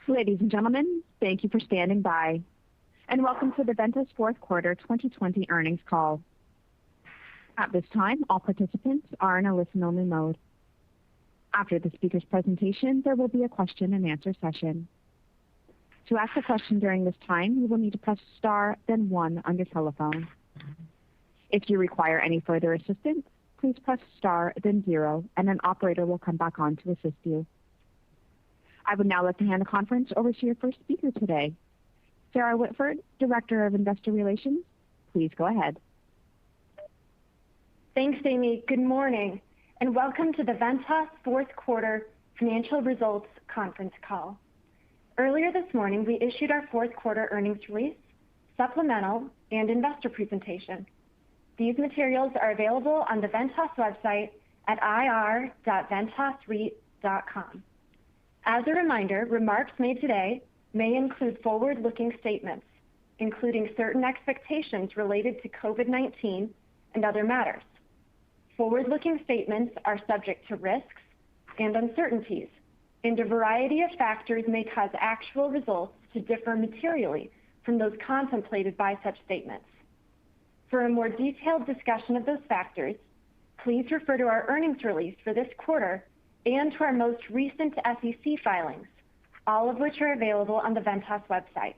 Ladies and gentlemen, thank you for standing by, and welcome to the Ventas Q4 2020 earnings call. At this time, all participants are in a listen-only mode. After the speaker's presentation, there will be a question-and-answer session. To ask a question during this time, you will need to press star, then 1 on your telephone. If you require any further assistance, please press star, then 0, and an operator will come back on to assist you. I would now like to hand the conference over to your first speaker today, Sarah Whitford, Director of Investor Relations. Please go ahead. Thanks, Amy. Good morning, and welcome to the Ventas Q4 financial results conference call. Earlier this morning, we issued our Q4 earnings release, supplemental, and investor presentation. These materials are available on the Ventas website at ir.ventasreit.com. As a reminder, remarks made today may include forward-looking statements, including certain expectations related to COVID-19 and other matters. Forward-looking statements are subject to risks and uncertainties, and a variety of factors may cause actual results to differ materially from those contemplated by such statements. For a more detailed discussion of those factors, please refer to our earnings release for this quarter and to our most recent SEC filings, all of which are available on the Ventas website.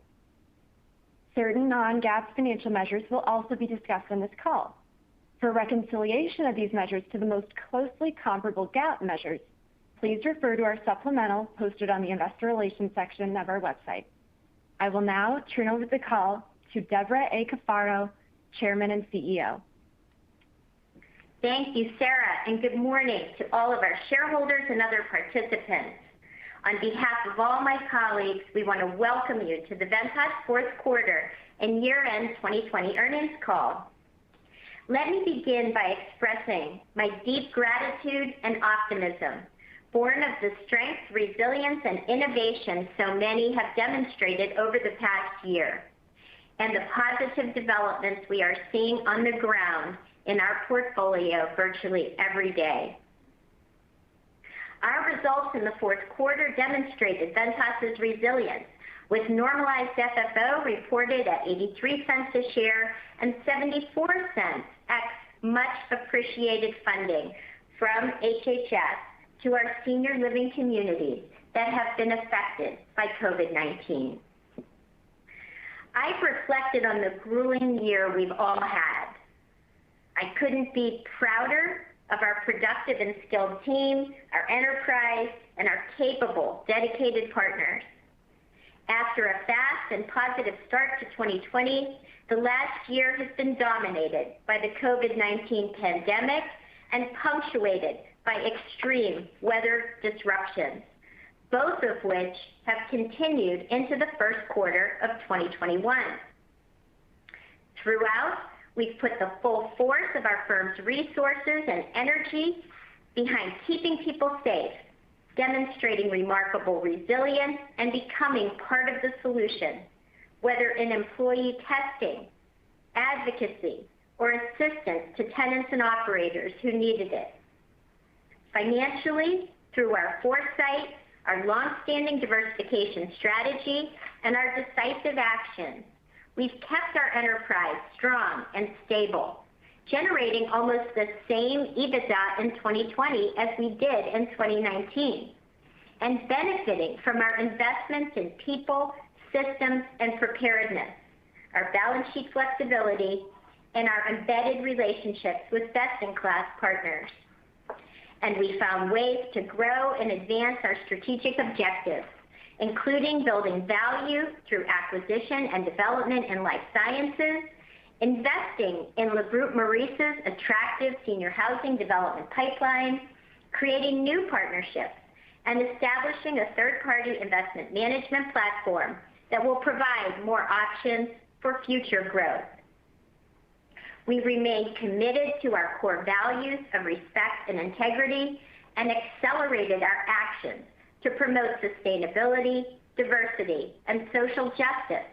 Certain non-GAAP financial measures will also be discussed on this call. For reconciliation of these measures to the most closely comparable GAAP measures, please refer to our supplemental posted on the Investor Relations section of our website. I will now turn over the call to Debra A. Cafaro, Chairman and CEO. Thank you, Sarah, and good morning to all of our shareholders and other participants. On behalf of all my colleagues, we want to welcome you to the Ventas Q4 and year-end 2020 earnings call. Let me begin by expressing my deep gratitude and optimism, born of the strength, resilience, and innovation so many have demonstrated over the past year, and the positive developments we are seeing on the ground in our portfolio virtually every day. Our results in the Q4 demonstrated Ventas's resilience, with normalized FFO reported at 83 cents a share and 74 cents ex much appreciated funding from HHS to our senior living communities that have been affected by COVID-19. I've reflected on the grueling year we've all had. I couldn't be prouder of our productive and skilled team, our enterprise, and our capable, dedicated partners. After a fast and positive start to 2020, the last year has been dominated by the COVID-19 pandemic and punctuated by extreme weather disruptions, both of which have continued into the Q1 of 2021. Throughout, we've put the full force of our firm's resources and energy behind keeping people safe, demonstrating remarkable resilience, and becoming part of the solution, whether in employee testing, advocacy, or assistance to tenants and operators who needed it. Financially, through our foresight, our long-standing diversification strategy, and our decisive actions, we've kept our enterprise strong and stable, generating almost the same EBITDA in 2020 as we did in 2019, and benefiting from our investments in people, systems, and preparedness, our balance sheet flexibility, and our embedded relationships with best-in-class partners. And we found ways to grow and advance our strategic objectives, including building value through acquisition and development in life sciences, investing in Le Groupe Maurice's attractive senior housing development pipeline, creating new partnerships, and establishing a third-party investment management platform that will provide more options for future growth. We remain committed to our core values of respect and integrity and accelerated our actions to promote sustainability, diversity, and social justice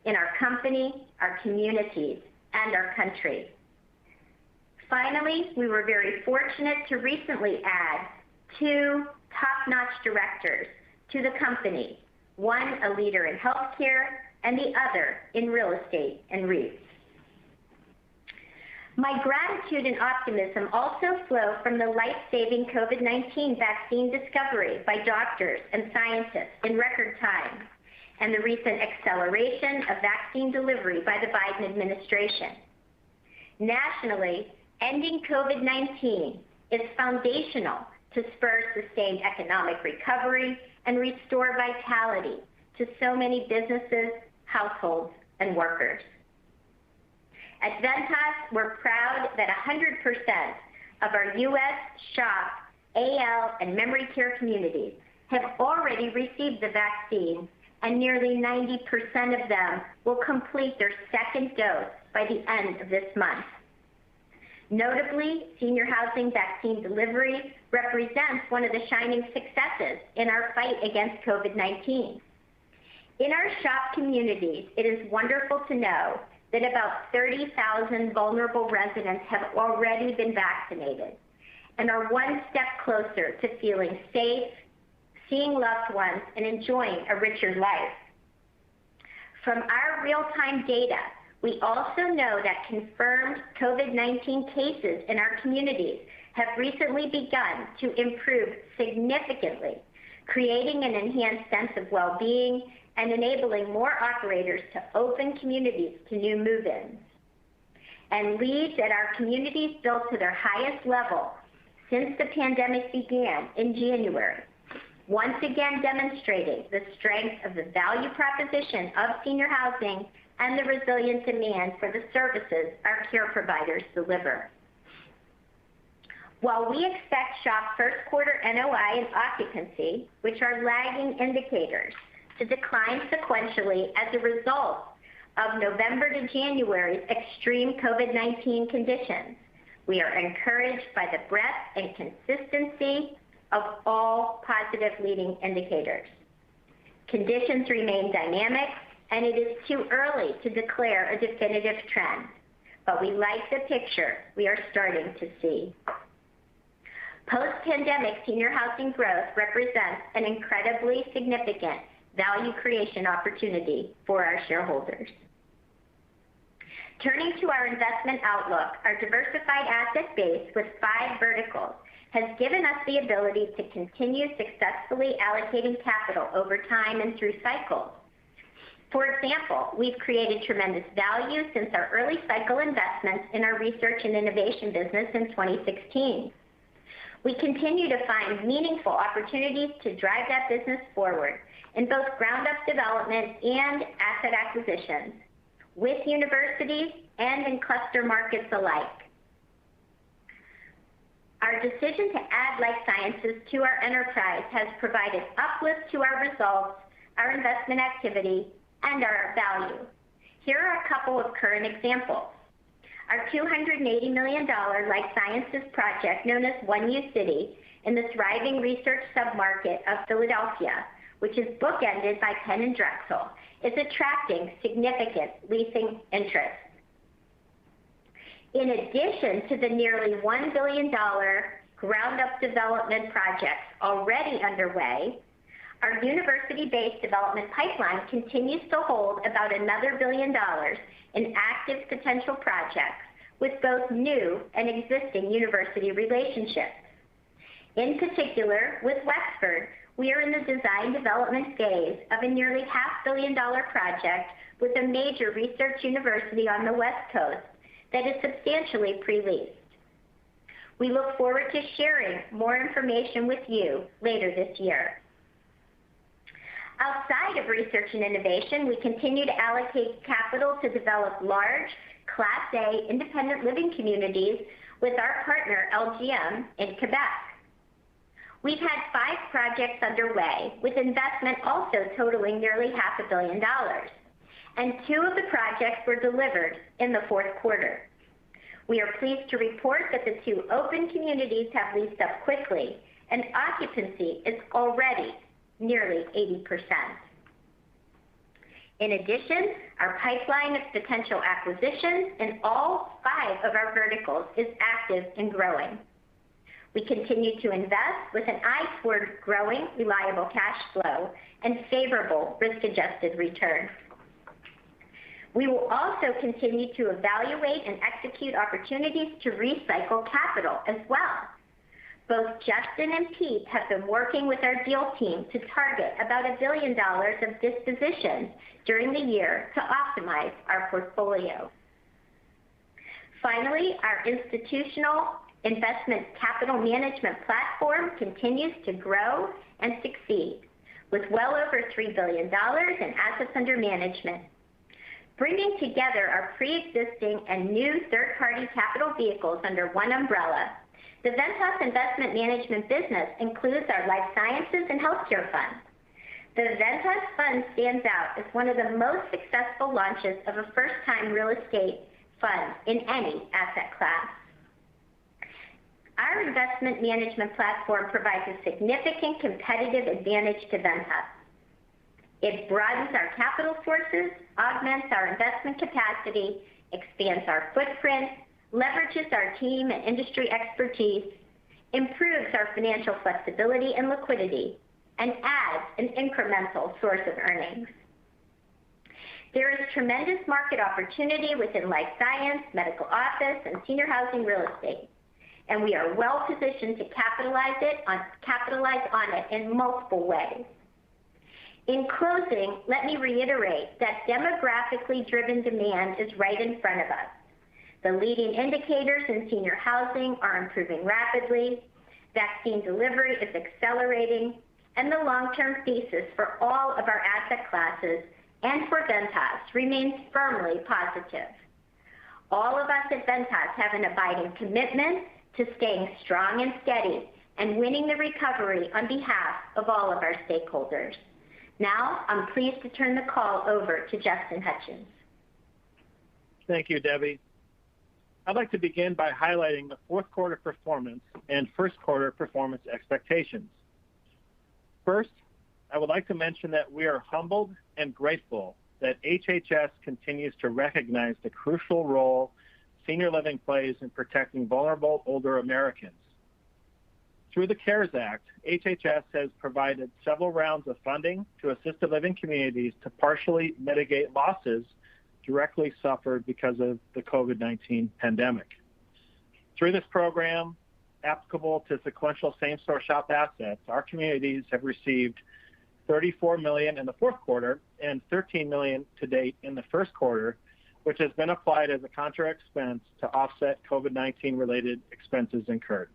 in our company, our communities, and our country. Finally, we were very fortunate to recently add 2 top-notch directors to the company, one a leader in healthcare and the other in real estate and REITs. My gratitude and optimism also flow from the life-saving COVID-19 vaccine discovery by doctors and scientists in record time, and the recent acceleration of vaccine delivery by the Biden administration. Nationally, ending COVID-19 is foundational to spur sustained economic recovery and restore vitality to so many businesses, households, and workers. At Ventas, we're proud that 100% of our U.S., SHOP, AL, and memory care communities have already received the vaccine, and nearly 90% of them will complete their second dose by the end of this month. Notably, senior housing vaccine delivery represents one of the shining successes in our fight against COVID-19. In our SHOP communities, it is wonderful to know that about 30,000 vulnerable residents have already been vaccinated and are one step closer to feeling safe, seeing loved ones, and enjoying a richer life. From our real-time data, we also know that confirmed COVID-19 cases in our communities have recently begun to improve significantly, creating an enhanced sense of well-being and enabling more operators to open communities to new move-ins. And leads at our communities built to their highest level since the pandemic began in January, once again demonstrating the strength of the value proposition of senior housing and the resilient demand for the services our care providers deliver. While we expect SHOP first quarter NOI and occupancy, which are lagging indicators, to decline sequentially as a result of November to January's extreme COVID-19 conditions, we are encouraged by the breadth and consistency of all positive leading indicators. Conditions remain dynamic, and it is too early to declare a definitive trend, but we like the picture we are starting to see. Post-pandemic senior housing growth represents an incredibly significant value creation opportunity for our shareholders. Turning to our investment outlook, our diversified asset base with 5 verticals has given us the ability to continue successfully allocating capital over time and through cycles. For example, we've created tremendous value since our early cycle investments in our research and innovation business in 2016. We continue to find meaningful opportunities to drive that business forward in both ground-up development and asset acquisitions, with universities and in cluster markets alike. Our decision to add life sciences to our enterprise has provided uplift to our results, our investment activity, and our value. Here are a couple of current examples. Our $280 million life sciences project known as One U City in the thriving research submarket of Philadelphia, which is bookended by Penn and Drexel, is attracting significant leasing interest. In addition to the nearly $1 billion ground-up development projects already underway, our university-based development pipeline continues to hold about another $1 billion in active potential projects with both new and existing university relationships. In particular, with Whitford, we are in the design development phase of a nearly $500 million project with a major research university on the West Coast that is substantially pre-leased. We look forward to sharing more information with you later this year. Outside of research and innovation, we continue to allocate capital to develop large, Class A independent living communities with our partner LGM in Quebec. We've had 5 projects underway, with investment also totaling nearly $500 million, and 2 of the projects were delivered in the fourth quarter. We are pleased to report that the 2 open communities have leased up quickly, and occupancy is already nearly 80%. In addition, our pipeline of potential acquisitions in all 5 of our verticals is active and growing. We continue to invest with an eye toward growing reliable cash flow and favorable risk-adjusted returns. We will also continue to evaluate and execute opportunities to recycle capital as well. Both Justin and Pete have been working with our deal team to target about $1 billion of dispositions during the year to optimize our portfolio. Finally, our institutional investment capital management platform continues to grow and succeed with well over $3 billion in assets under management. Bringing together our pre-existing and new third-party capital vehicles under one umbrella, the Ventas Investment Management business includes our life sciences and healthcare fund. The Ventas Fund stands out as one of the most successful launches of a first-time real estate fund in any asset class. Our investment management platform provides a significant competitive advantage to Ventas. It broadens our capital sources, augments our investment capacity, expands our footprint, leverages our team and industry expertise, improves our financial flexibility and liquidity, and adds an incremental source of earnings. There is tremendous market opportunity within life science, medical office, and senior housing real estate, and we are well positioned to capitalize on it in multiple ways. In closing, let me reiterate that demographically driven demand is right in front of us. The leading indicators in senior housing are improving rapidly, vaccine delivery is accelerating, and the long-term thesis for all of our asset classes and for Ventas remains firmly positive. All of us at Ventas have an abiding commitment to staying strong and steady and winning the recovery on behalf of all of our stakeholders. Now, I'm pleased to turn the call over to Justin Hutchens. Thank you, Debbie. I'd like to begin by highlighting the fourth quarter performance and first quarter performance expectations. First, I would like to mention that we are humbled and grateful that HHS continues to recognize the crucial role senior living plays in protecting vulnerable older Americans. Through the CARES Act, HHS has provided several rounds of funding to assisted living communities to partially mitigate losses directly suffered because of the COVID-19 pandemic. Through this program, applicable to sequential same-store SHOP assets, our communities have received $34 million in the fourth quarter and $13 million to date in the first quarter, which has been applied as a contra expense to offset COVID-19 related expenses incurred.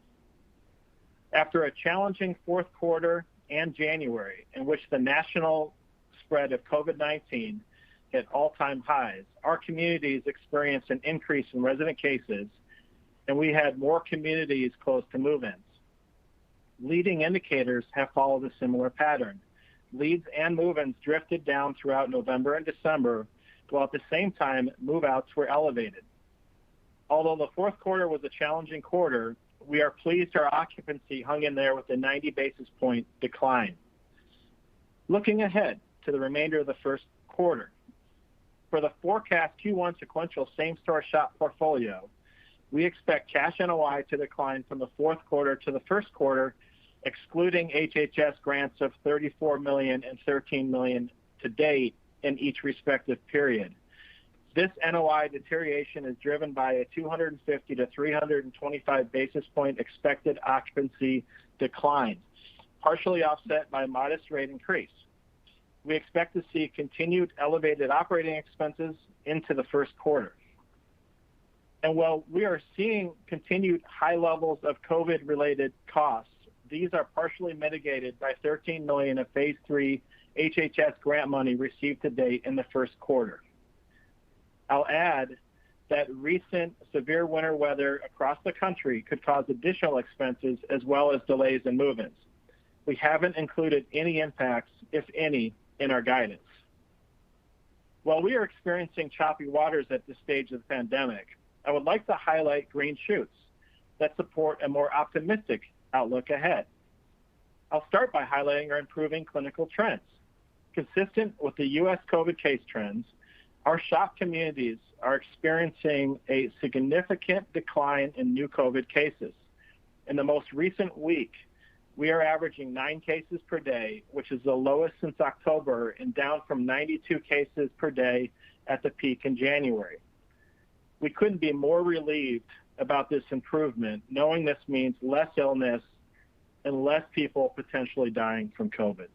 After a challenging fourth quarter and January, in which the national spread of COVID-19 hit all-time highs, our communities experienced an increase in resident cases, and we had more communities close to move-ins. Leading indicators have followed a similar pattern. Leads and move-ins drifted down throughout November and December, while at the same time, move-outs were elevated. Although the fourth quarter was a challenging quarter, we are pleased our occupancy hung in there with a 90 basis point decline. Looking ahead to the remainder of the first quarter, for the forecast Q1 sequential same-store SHOP portfolio, we expect cash NOI to decline from the fourth quarter to the first quarter, excluding HHS grants of $34 million and $13 million to date in each respective period. This NOI deterioration is driven by a 250 to 325 basis point expected occupancy decline, partially offset by a modest rate increase. We expect to see continued elevated operating expenses into the first quarter. And while we are seeing continued high levels of COVID-related costs, these are partially mitigated by $13 million of Phase 3 HHS grant money received to date in the first quarter. I'll add that recent severe winter weather across the country could cause additional expenses as well as delays in move-ins. We haven't included any impacts, if any, in our guidance. While we are experiencing choppy waters at this stage of the pandemic, I would like to highlight green shoots that support a more optimistic outlook ahead. I'll start by highlighting our improving clinical trends. Consistent with the U.S. COVID case trends, our SHOP communities are experiencing a significant decline in new COVID cases. In the most recent week, we are averaging 9 cases per day, which is the lowest since October and down from 92 cases per day at the peak in January. We couldn't be more relieved about this improvement, knowing this means less illness and less people potentially dying from COVID.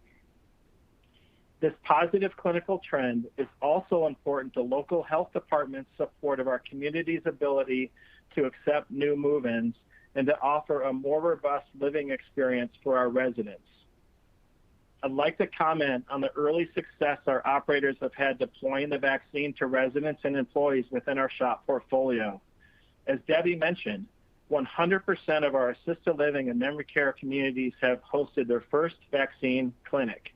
This positive clinical trend is also important to local health departments' support of our community's ability to accept new move-ins and to offer a more robust living experience for our residents. I'd like to comment on the early success our operators have had deploying the vaccine to residents and employees within our SHOP portfolio. As Debbie mentioned, 100% of our assisted living and memory care communities have hosted their first vaccine clinic.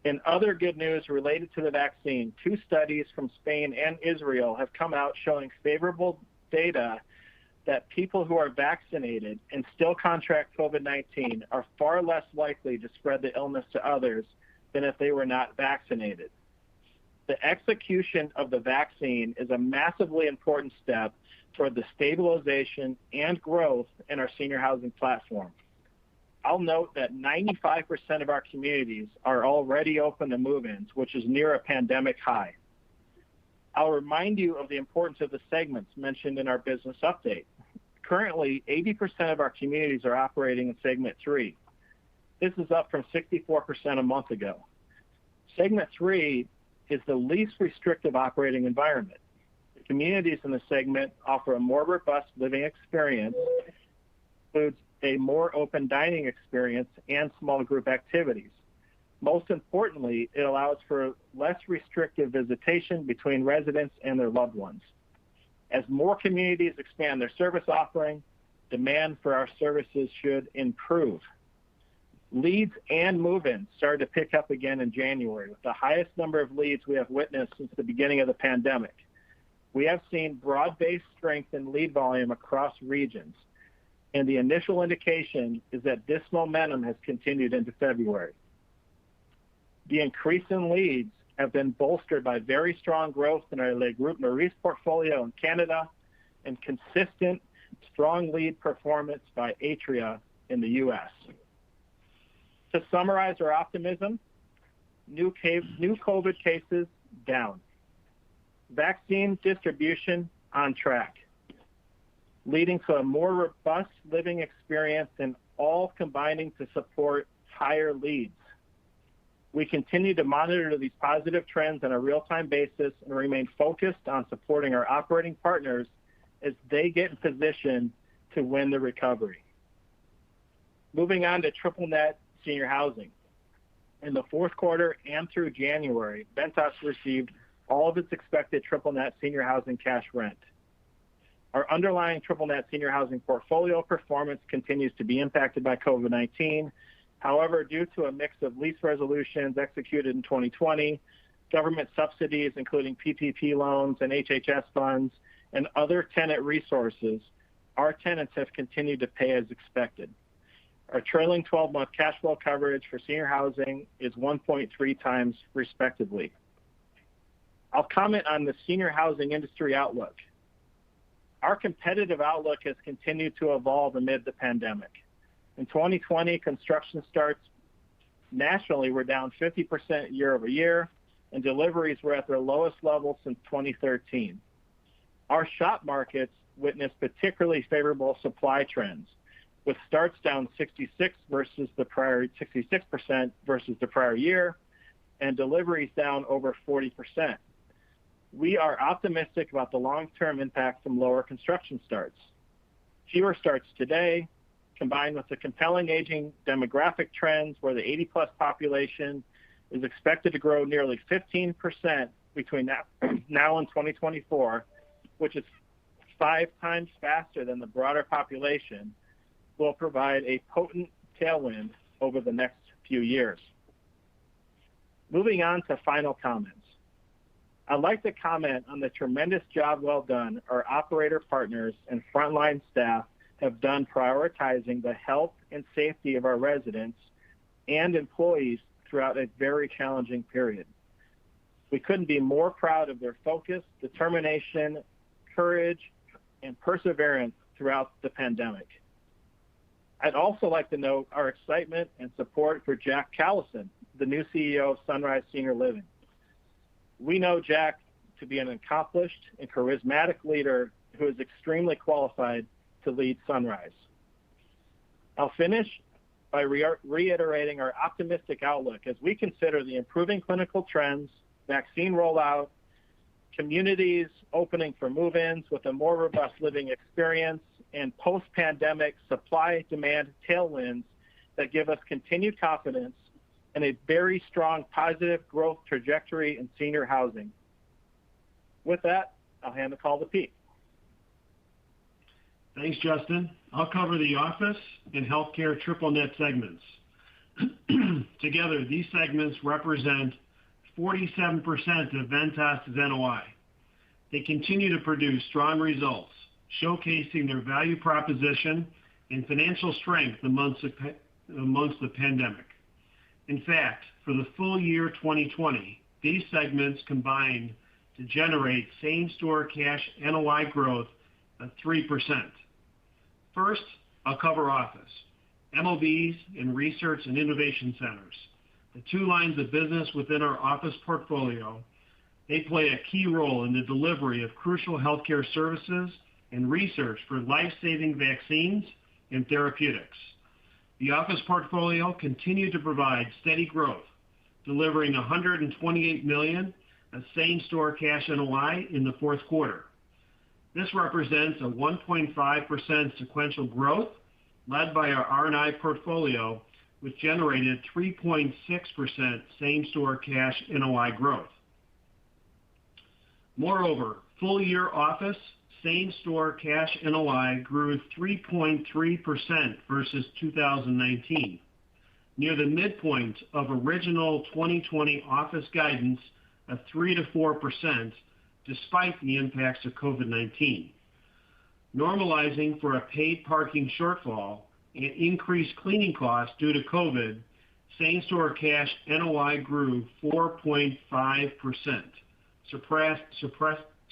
In other good news related to the vaccine, 2 studies from Spain and Israel have come out showing favorable data that people who are vaccinated and still contract COVID-19 are far less likely to spread the illness to others than if they were not vaccinated. The execution of the vaccine is a massively important step toward the stabilization and growth in our senior housing platform. I'll note that 95% of our communities are already open to move-ins, which is near a pandemic high. I'll remind you of the importance of the segments mentioned in our business update. Currently, 80% of our communities are operating in Segment 3. This is up from 64% a month ago. Segment 3 is the least restrictive operating environment. The communities in the segment offer a more robust living experience, includes a more open dining experience and small group activities. Most importantly, it allows for less restrictive visitation between residents and their loved ones. As more communities expand their service offering, demand for our services should improve. Leads and move-ins started to pick up again in January, with the highest number of leads we have witnessed since the beginning of the pandemic. We have seen broad-based strength in lead volume across regions, and the initial indication is that this momentum has continued into February. The increase in leads have been bolstered by very strong growth in our Le Groupe Maurice portfolio in Canada and consistent, strong lead performance by Atria in the U.S. To summarize our optimism, new COVID cases down. Vaccine distribution on track, leading to a more robust living experience and all combining to support higher leads. We continue to monitor these positive trends on a real-time basis and remain focused on supporting our operating partners as they get in position to win the recovery. Moving on to triple net senior housing. In the fourth quarter and through January, Ventas received all of its expected triple net senior housing cash rent. Our underlying triple net senior housing portfolio performance continues to be impacted by COVID-19. However, due to a mix of lease resolutions executed in 2020, government subsidies, including PPP loans and HHS funds, and other tenant resources, our tenants have continued to pay as expected. Our trailing 12-month cash flow coverage for senior housing is 1.3 times respectively. I'll comment on the senior housing industry outlook. Our competitive outlook has continued to evolve amid the pandemic. In 2020, construction starts nationally were down 50% year over year, and deliveries were at their lowest level since 2013. Our SHOP markets witnessed particularly favorable supply trends, with starts down 66% versus the prior year, and deliveries down over 40%. We are optimistic about the long-term impact from lower construction starts. Fewer starts today, combined with the compelling aging demographic trends where the 80-plus population is expected to grow nearly 15% between now and 2024, which is 5 times faster than the broader population, will provide a potent tailwind over the next few years. Moving on to final comments. I'd like to comment on the tremendous job well done our operator partners and frontline staff have done prioritizing the health and safety of our residents and employees throughout a very challenging period. We couldn't be more proud of their focus, determination, courage, and perseverance throughout the pandemic. I'd also like to note our excitement and support for Jack Callison, the new CEO of Sunrise Senior Living. We know Jack to be an accomplished and charismatic leader who is extremely qualified to lead Sunrise. I'll finish by reiterating our optimistic outlook as we consider the improving clinical trends, vaccine rollout, communities opening for move-ins with a more robust living experience, and post-pandemic supply-demand tailwinds that give us continued confidence in a very strong positive growth trajectory in senior housing. With that, I'll hand the call to Pete. Thanks, Justin. I'll cover the office and healthcare triple net segments. Together, these segments represent 47% of Ventas' NOI. They continue to produce strong results, showcasing their value proposition and financial strength amongst the pandemic. In fact, for the full year 2020, these segments combined to generate same-store cash NOI growth of 3%. First, I'll cover office, MOBs, and research and innovation centers. The two lines of business within our office portfolio, they play a key role in the delivery of crucial healthcare services and research for life-saving vaccines and therapeutics. The office portfolio continued to provide steady growth, delivering $128 million of same-store cash NOI in the fourth quarter. This represents a 1.5% sequential growth led by our R&I portfolio, which generated 3.6% same-store cash NOI growth. Moreover, full-year office same-store cash NOI grew 3.3% versus 2019, near the midpoint of original 2020 office guidance of 3 to 4%, despite the impacts of COVID-19. Normalizing for a paid parking shortfall and increased cleaning costs due to COVID, same-store cash NOI grew 4.5%,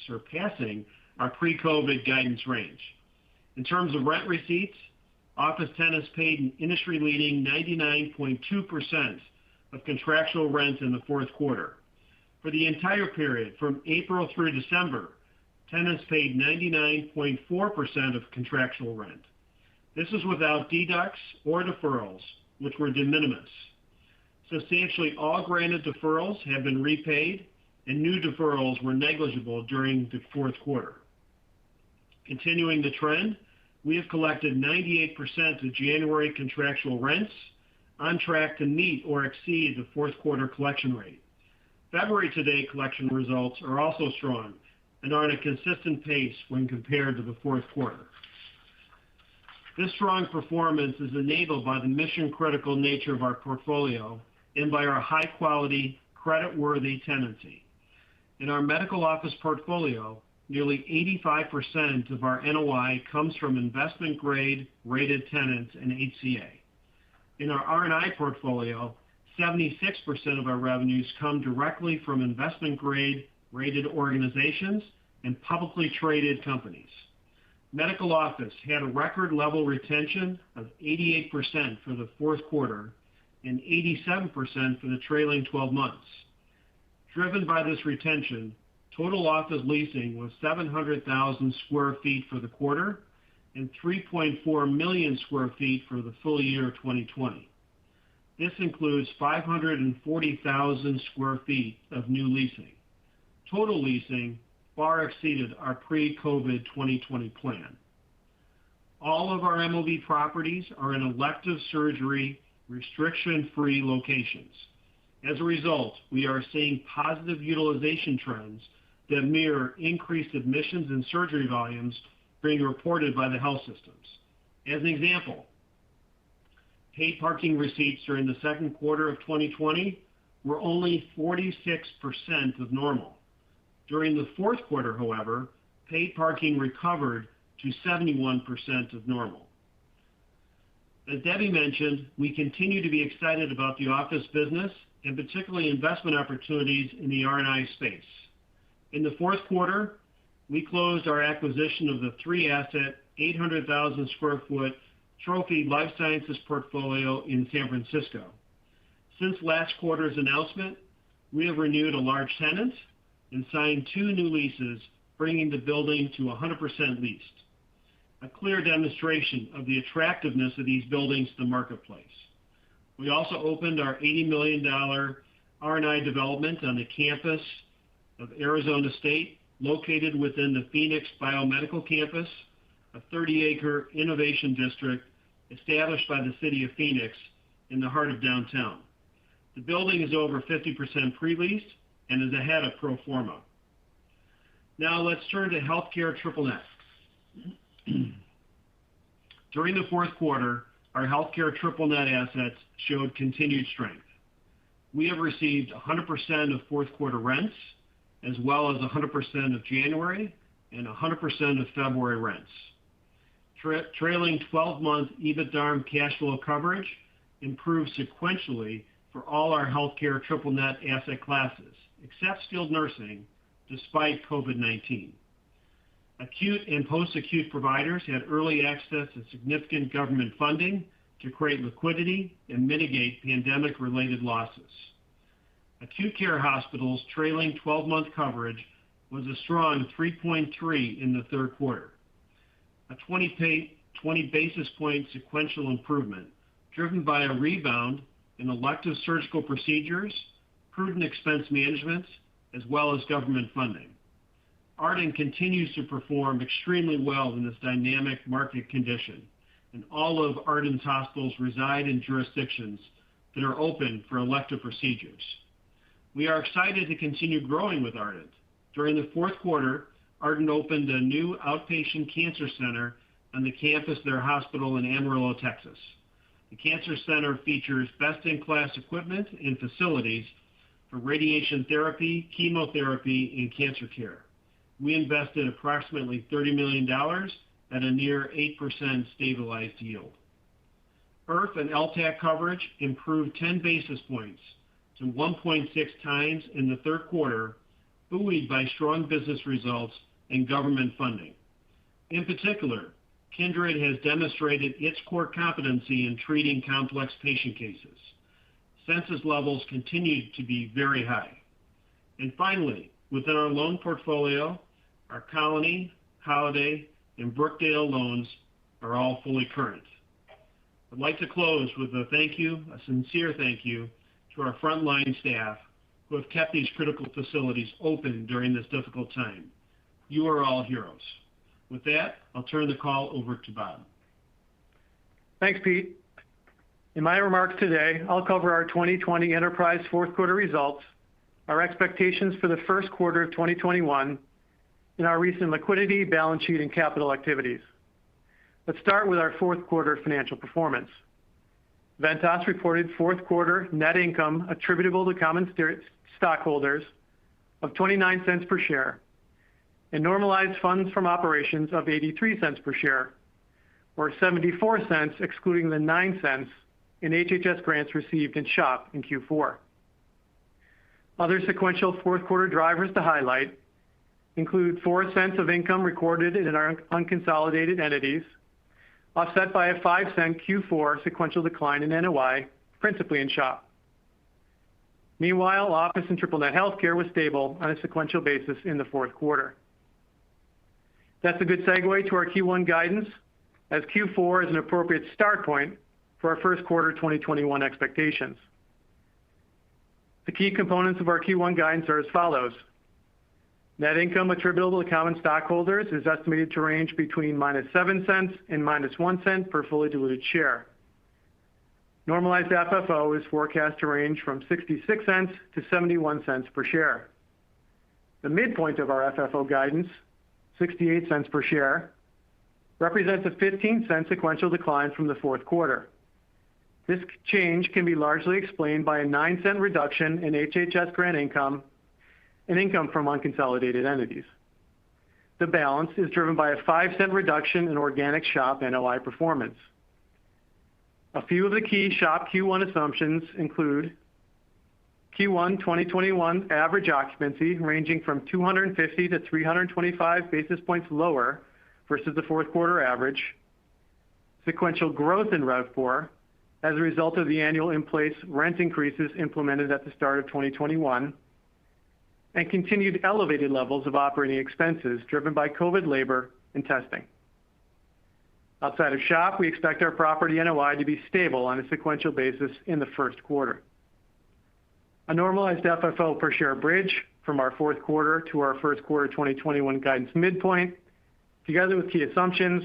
surpassing our pre-COVID guidance range. In terms of rent receipts, office tenants paid an industry-leading 99.2% of contractual rent in the fourth quarter. For the entire period, from April through December, tenants paid 99.4% of contractual rent. This is without deducts or deferrals, which were de minimis. Substantially all granted deferrals have been repaid, and new deferrals were negligible during the fourth quarter. Continuing the trend, we have collected 98% of January contractual rents, on track to meet or exceed the fourth quarter collection rate. February to date collection results are also strong and are at a consistent pace when compared to the fourth quarter. This strong performance is enabled by the mission-critical nature of our portfolio and by our high-quality, credit-worthy tenancy. In our medical office portfolio, nearly 85% of our NOI comes from investment-grade rated tenants and HCA. In our R&I portfolio, 76% of our revenues come directly from investment-grade rated organizations and publicly traded companies. Medical office had a record level retention of 88% for the fourth quarter and 87% for the trailing 12 months. Driven by this retention, total office leasing was 700,000 square feet for the quarter and 3.4 million square feet for the full year 2020. This includes 540,000 square feet of new leasing. Total leasing far exceeded our pre-COVID 2020 plan. All of our MOB properties are in elective surgery, restriction-free locations. As a result, we are seeing positive utilization trends that mirror increased admissions and surgery volumes being reported by the health systems. As an example, paid parking receipts during the second quarter of 2020 were only 46% of normal. During the fourth quarter, however, paid parking recovered to 71% of normal. As Debbie mentioned, we continue to be excited about the office business and particularly investment opportunities in the R&I space. In the fourth quarter, we closed our acquisition of the 3-asset, 800,000 square foot trophy life sciences portfolio in San Francisco. Since last quarter's announcement, we have renewed a large tenant and signed 2 new leases, bringing the building to 100% leased. A clear demonstration of the attractiveness of these buildings to the marketplace. We also opened our $80 million R&I development on the campus of Arizona State, located within the Phoenix Biomedical Campus, a 30-acre innovation district established by the city of Phoenix in the heart of downtown. The building is over 50% pre-leased and is ahead of pro forma. Now let's turn to healthcare triple net. During the fourth quarter, our healthcare triple net assets showed continued strength. We have received 100% of fourth quarter rents, as well as 100% of January and 100% of February rents. Trailing 12-month EBITDARM cash flow coverage improved sequentially for all our healthcare triple net asset classes, except skilled nursing, despite COVID-19. Acute and post-acute providers had early access to significant government funding to create liquidity and mitigate pandemic-related losses. Acute care hospitals' trailing 12-month coverage was a strong 3.3 in the third quarter, a 20 basis point sequential improvement driven by a rebound in elective surgical procedures, prudent expense management, as well as government funding. Ardent continues to perform extremely well in this dynamic market condition, and all of Ardent's hospitals reside in jurisdictions that are open for elective procedures. We are excited to continue growing with Ardent. During the fourth quarter, Ardent opened a new outpatient cancer center on the campus of their hospital in Amarillo, Texas. The cancer center features best-in-class equipment and facilities for radiation therapy, chemotherapy, and cancer care. We invested approximately $30 million at a near 8% stabilized yield. IRF and LTAC coverage improved 10 basis points to 1.6 times in the third quarter, buoyed by strong business results and government funding. In particular, Kindred has demonstrated its core competency in treating complex patient cases. Census levels continue to be very high. And finally, within our loan portfolio, our Colony, Holiday, and Brookdale loans are all fully current. I'd like to close with a sincere thank you to our frontline staff who have kept these critical facilities open during this difficult time. You are all heroes. With that, I'll turn the call over to Bob. Thanks, Pete. In my remarks today, I'll cover our 2020 enterprise fourth quarter results, our expectations for the first quarter of 2021, and our recent liquidity, balance sheet, and capital activities. Let's start with our fourth quarter financial performance. Ventas reported fourth quarter net income attributable to common stockholders of 29 cents per share and normalized funds from operations of 83 cents per share, or 74 cents excluding the 9 cents in HHS grants received in SHOP in Q4. Other sequential fourth quarter drivers to highlight include 4 cents of income recorded in our unconsolidated entities, offset by a 5-cent Q4 sequential decline in NOI, principally in SHOP. Meanwhile, office and triple net healthcare was stable on a sequential basis in the fourth quarter. That's a good segue to our Q1 guidance, as Q4 is an appropriate start point for our first quarter 2021 expectations. The key components of our Q1 guidance are as follows. Net income attributable to common stockholders is estimated to range between -7 cents and -1 cent per fully diluted share. Normalized FFO is forecast to range from 66 cents to 71 cents per share. The midpoint of our FFO guidance, 68 cents per share, represents a 15-cent sequential decline from the fourth quarter. This change can be largely explained by a 9-cent reduction in HHS grant income and income from unconsolidated entities. The balance is driven by a 5-cent reduction in organic SHOP NOI performance. A few of the key SHOP Q1 assumptions include Q1 2021 average occupancy ranging from 250 to 325 basis points lower versus the fourth quarter average, sequential growth in RevPOR as a result of the annual in-place rent increases implemented at the start of 2021, and continued elevated levels of operating expenses driven by COVID labor and testing. Outside of SHOP, we expect our property NOI to be stable on a sequential basis in the first quarter. A normalized FFO per share bridge from our fourth quarter to our first quarter 2021 guidance midpoint, together with key assumptions,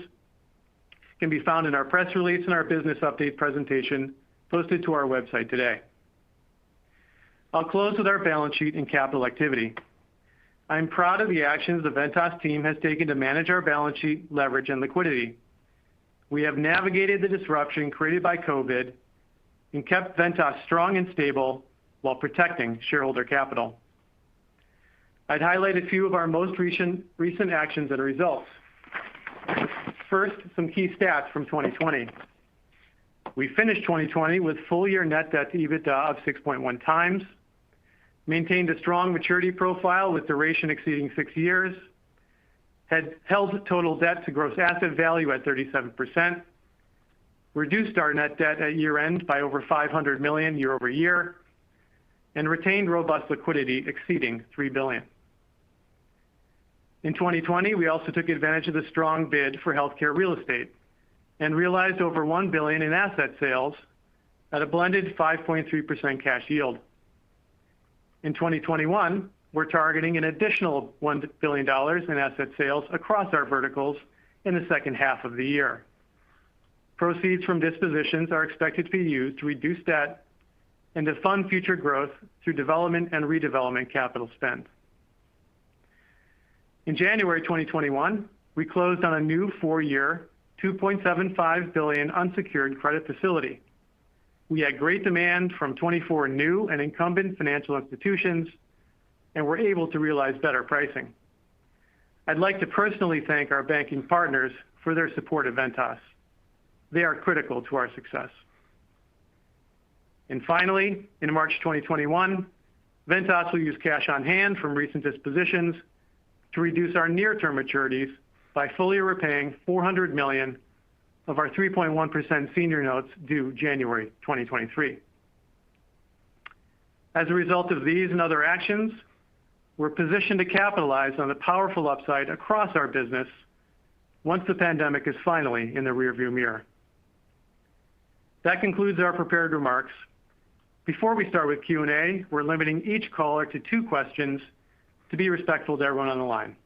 can be found in our press release and our business update presentation posted to our website today. I'll close with our balance sheet and capital activity. I'm proud of the actions the Ventas team has taken to manage our balance sheet, leverage, and liquidity. We have navigated the disruption created by COVID and kept Ventas strong and stable while protecting shareholder capital. I'd highlight a few of our most recent actions and results. First, some key stats from 2020. We finished 2020 with full-year net debt to EBITDA of 6.1 times, maintained a strong maturity profile with duration exceeding 6 years, had held total debt to gross asset value at 37%, reduced our net debt at year-end by over $500 million year over year, and retained robust liquidity exceeding $3 billion. In 2020, we also took advantage of the strong bid for healthcare real estate and realized over $1 billion in asset sales at a blended 5.3% cash yield. In 2021, we're targeting an additional $1 billion in asset sales across our verticals in the second half of the year. Proceeds from dispositions are expected to be used to reduce debt and to fund future growth through development and redevelopment capital spend. In January 2021, we closed on a new 4-year, $2.75 billion unsecured credit facility. We had great demand from 24 new and incumbent financial institutions, and were able to realize better pricing. I'd like to personally thank our banking partners for their support of Ventas. They are critical to our success. And finally, in March 2021, Ventas will use cash on hand from recent dispositions to reduce our near-term maturities by fully repaying $400 million of our 3.1% senior notes due January 2023. As a result of these and other actions, we're positioned to capitalize on the powerful upside across our business once the pandemic is finally in the rearview mirror. That concludes our prepared remarks. Before we start with Q&A, we're limiting each caller to 2 questions to be respectful to everyone on the line.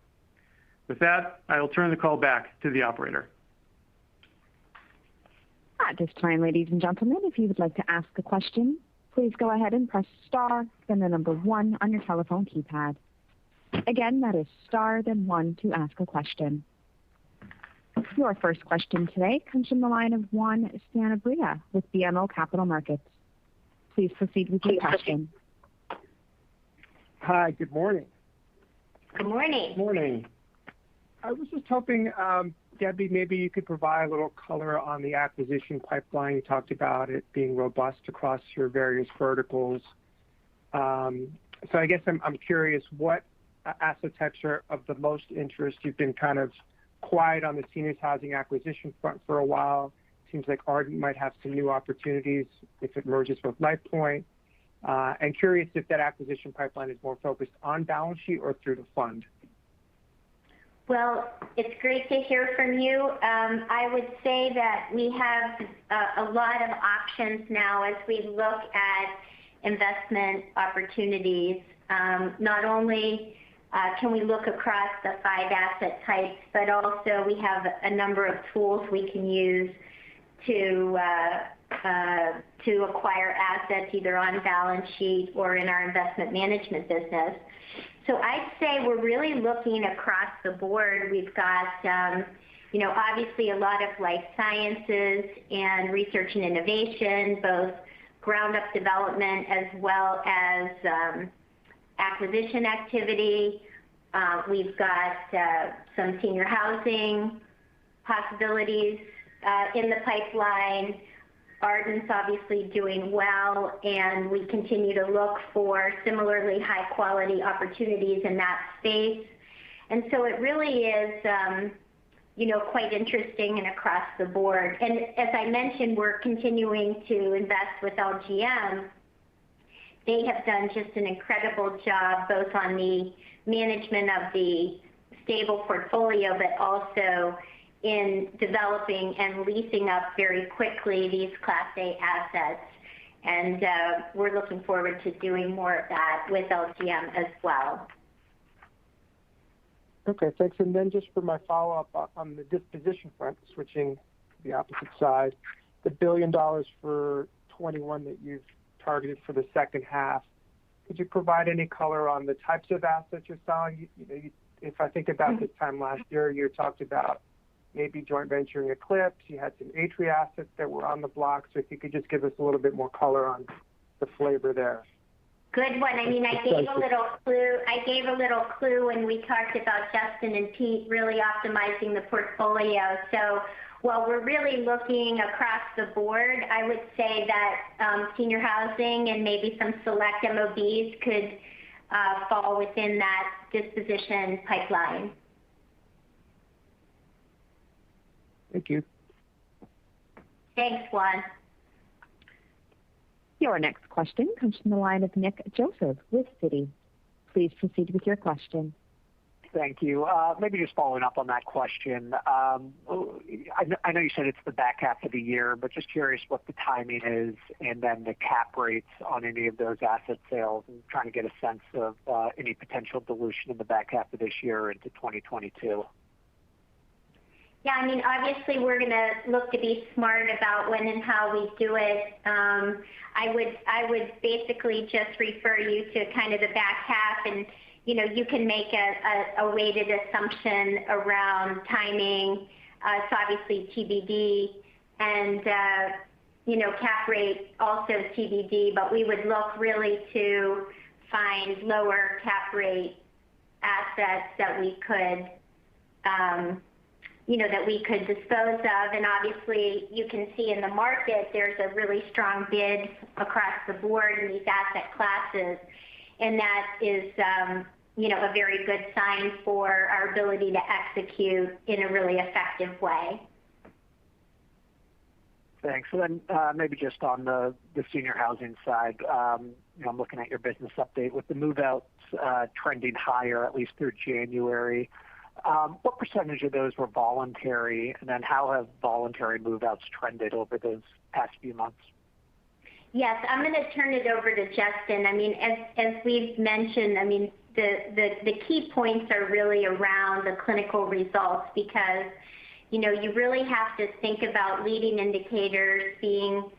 With that, I will turn the call back to the operator. At this time, ladies and gentlemen, if you would like to ask a question, please go ahead and press star, then the number 1 on your telephone keypad. Again, that is star, then 1 to ask a question. Your first question today comes from the line of Juan Sanabria with BMO Capital Markets. Please proceed with your question. Hi, good morning. Good morning. Morning. I was just hoping, Debbie, maybe you could provide a little color on the acquisition pipeline. You talked about it being robust across your various verticals. So I guess I'm curious what asset types are of the most interest. You've been kind of quiet on the seniors housing acquisition front for a while. Seems like Ardent might have some new opportunities if it merges with LifePoint. And curious if that acquisition pipeline is more focused on balance sheet or through the fund. Well, it's great to hear from you. I would say that we have a lot of options now as we look at investment opportunities. Not only can we look across the 5 asset types, but also we have a number of tools we can use to acquire assets either on balance sheet or in our investment management business. So I'd say we're really looking across the board. We've got, obviously a lot of life sciences and research and innovation, both ground up development as well as acquisition activity. We've got some senior housing possibilities in the pipeline. Ardent's obviously doing well, and we continue to look for similarly high quality opportunities in that space. And so it really is, quite interesting and across the board. And as I mentioned, we're continuing to invest with LGM. They have done just an incredible job both on the management of the stable portfolio, but also in developing and leasing up very quickly these Class A assets. And we're looking forward to doing more of that with LGM as well. Okay, thanks. And then just for my follow-up on the disposition front, switching to the opposite side, the $1 billion for 21 that you've targeted for the second half, could you provide any color on the types of assets you're selling? If I think about this time last year, you talked about maybe joint venturing Eclipse. You had some Atria assets that were on the block. So if you could just give us a little bit more color on the flavor there. Good one. I mean, I gave a little clue. I gave a little clue when we talked about Justin and Pete really optimizing the portfolio. So while we're really looking across the board, I would say that senior housing and maybe some select MOBs could fall within that disposition pipeline. Thank you. Thanks, Juan. Your next question comes from the line of Nick Joseph with Citi. Please proceed with your question. Thank you. Maybe just following up on that question. I know you said it's the back half of the year, but just curious what the timing is and then the cap rates on any of those asset sales and trying to get a sense of any potential dilution in the back half of this year into 2022. Yeah, I mean, obviously we're going to look to be smart about when and how we do it. I would basically just refer you to kind of the back half, and you can make a weighted assumption around timing. It's obviously TBD, and cap rate also TBD. But we would look really to find lower cap rate assets that we could. That we could dispose of. And obviously you can see in the market there's a really strong bid across the board in these asset classes. And that is, a very good sign for our ability to execute in a really effective way. Thanks. So then maybe just on the senior housing side, I'm looking at your business update with the move-outs trending higher, at least through January. What percentage of those were voluntary, and then how have voluntary move-outs trended over those past few months? Yes, I'm going to turn it over to Justin. I mean, as we've mentioned, I mean, the key points are really around the clinical results because, you really have to think about leading indicators being,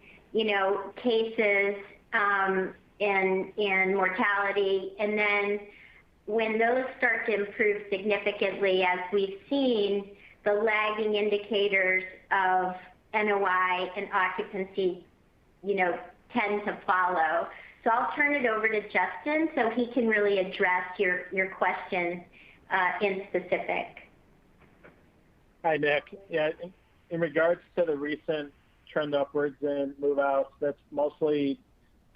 cases and mortality, and then when those start to improve significantly, as we've seen, the lagging indicators of NOI and occupancy, tend to follow. So I'll turn it over to Justin so he can really address your question in specific. Hi, Nick. Yeah, in regards to the recent trend upwards in move-outs, that's mostly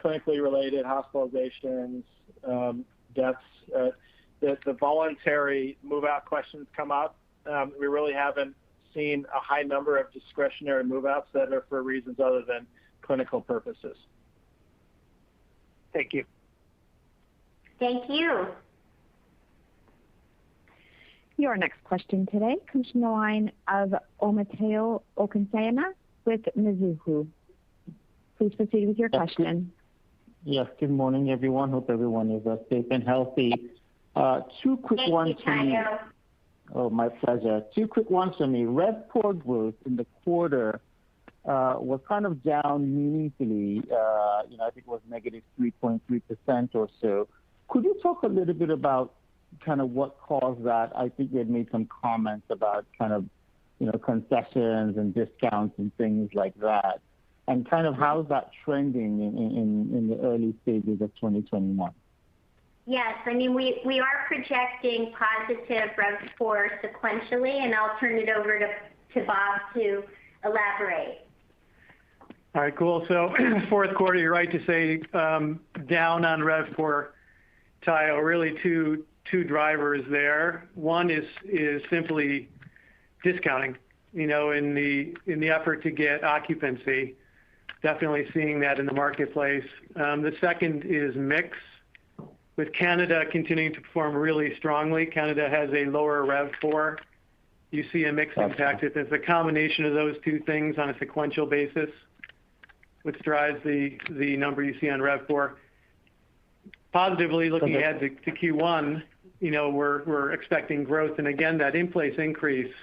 clinically related hospitalizations, deaths. The voluntary move-out questions come up. We really haven't seen a high number of discretionary move-outs that are for reasons other than clinical purposes. Thank you. Thank you. Your next question today comes from the line of Omotayo Okusanya with Mizuho. Please proceed with your question. Yes, good morning, everyone. Hope everyone is safe and healthy. Two quick ones for me. Oh, my pleasure. Two quick ones for me. RevPOR growth in the quarter was kind of down meaningfully. I think it was negative 3.3% or so. Could you talk a little bit about kind of what caused that? I think you had made some comments about kind of, concessions and discounts and things like that. And kind of how's that trending in the early stages of 2021? Yes, I mean, we are projecting positive RevPOR sequentially, and I'll turn it over to Bob to elaborate. All right, cool. So fourth quarter, you're right to say down on RevPOR, Tayo. Really two drivers there. One is simply discounting, in the effort to get occupancy. Definitely seeing that in the marketplace. The second is mix. With Canada continuing to perform really strongly, Canada has a lower RevPOR. You see a mix impact. It's a combination of those two things on a sequential basis, which drives the number you see on RevPOR. Positively looking ahead to Q1, we're expecting growth, and again, that in-place increase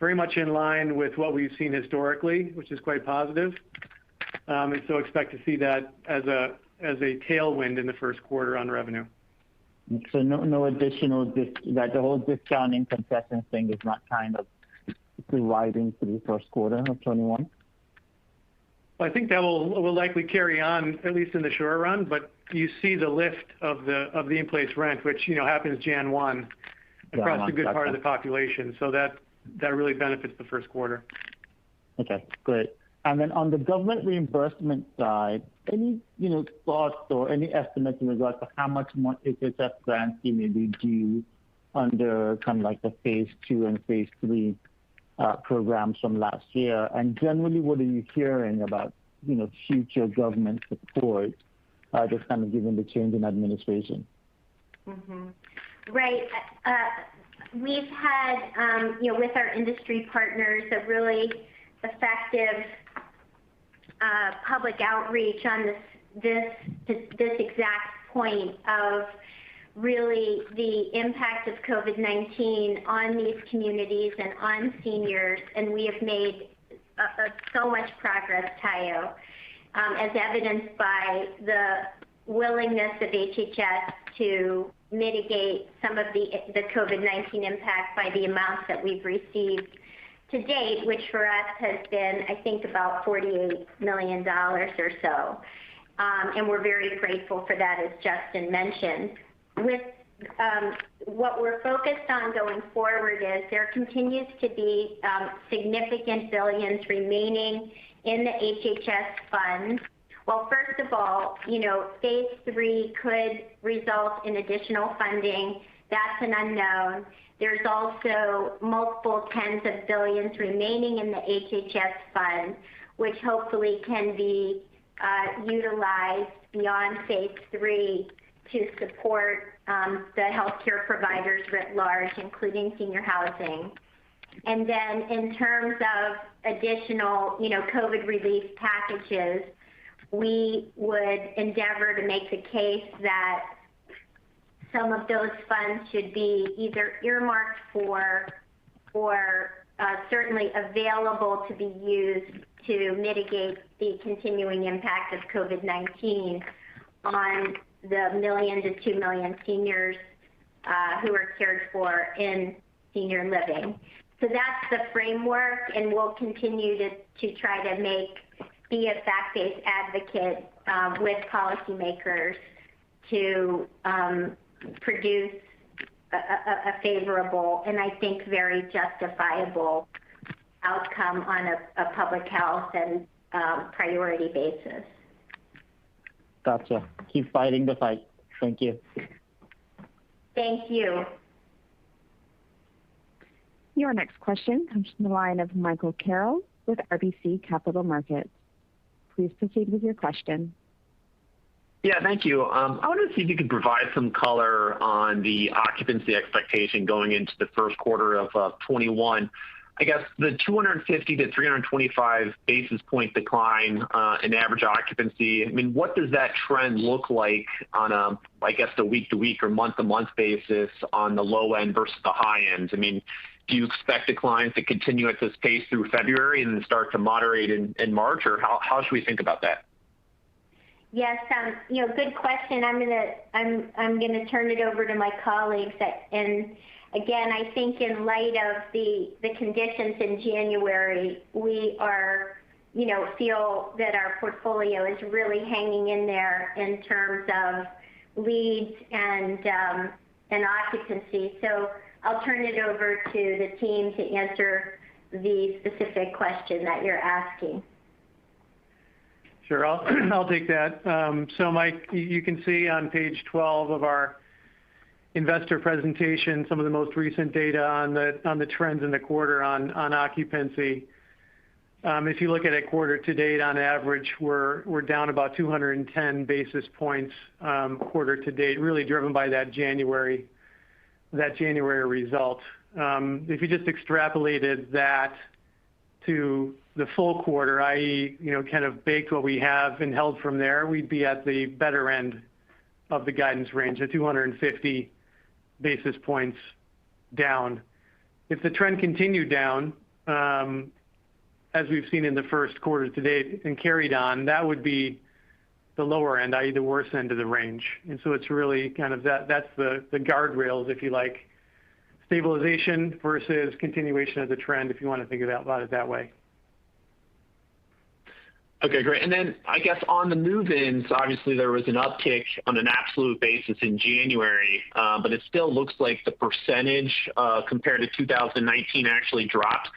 very much in line with what we've seen historically, which is quite positive. And so expect to see that as a tailwind in the first quarter on revenue. So no additional, that the whole discounting concession thing is not kind of riding through the first quarter of 21? Well, I think that will likely carry on, at least in the short run, but you see the lift of the in-place rent, which, happens Jan 1 across a good part of the population. So that really benefits the first quarter. Okay, great. And then on the government reimbursement side, any thoughts or any estimates in regards to how much more HHS grants you may be due under kind of like the phase 2 and phase 3 programs from last year? And generally, what are you hearing about future government support, just kind of given the change in administration? Mm-hmm. Right. We've had, with our industry partners, a really effective public outreach on this exact point of really the impact of COVID-19 on these communities and on seniors, and we have made so much progress, Tayo, as evidenced by the willingness of HHS to mitigate some of the COVID-19 impact by the amounts that we've received to date, which for us has been, I think, about $48 million or so. And we're very grateful for that, as Justin mentioned. With what we're focused on going forward is there continues to be significant billions remaining in the HHS funds. Well, first of all, phase 3 could result in additional funding. That's an unknown. There's also multiple tens of billions remaining in the HHS fund, which hopefully can be utilized beyond phase 3 to support the healthcare providers writ large, including senior housing. And then in terms of additional, COVID relief packages, we would endeavor to make the case that some of those funds should be either earmarked for or certainly available to be used to mitigate the continuing impact of COVID-19 on the 1 million to 2 million seniors who are cared for in senior living. So that's the framework, and we'll continue to try to be a fact-based advocate with policymakers to produce a favorable and I think very justifiable outcome on a public health and priority basis. Gotcha. Keep fighting the fight. Thank you. Thank you. Your next question comes from the line of Michael Carroll with RBC Capital Markets. Please proceed with your question. Yeah, thank you. I wanted to see if you could provide some color on the occupancy expectation going into the first quarter of 21. I guess the 250 to 325 basis point decline in average occupancy, I mean, what does that trend look like on the week-to-week or month-to-month basis on the low end versus the high end? I mean, do you expect declines to continue at this pace through February and then start to moderate in March, or how should we think about that? Yes, good question. I'm gonna turn it over to my colleagues. And again, I think in light of the conditions in January, we are, feel that our portfolio is really hanging in there in terms of leads and occupancy. So I'll turn it over to the team to answer the specific question that you're asking. Sure, I'll take that. So Mike, you can see on page 12 of our investor presentation some of the most recent data on the trends in the quarter on occupancy. If you look at it quarter to date, on average, we're down about 210 basis points quarter to date, really driven by that January result. If you just extrapolated that to the full quarter, i.e., kind of baked what we have and held from there, we'd be at the better end of the guidance range, at 250 basis points down. If the trend continued down, as we've seen in the first quarter to date and carried on, that would be the lower end, i.e., the worst end of the range. And so it's really kind of that's the guardrails, if you like, stabilization versus continuation of the trend, if you want to think about it that way. Okay, great. And then I guess on the move-ins, obviously there was an uptick on an absolute basis in January, but it still looks like the percentage compared to 2019 actually dropped.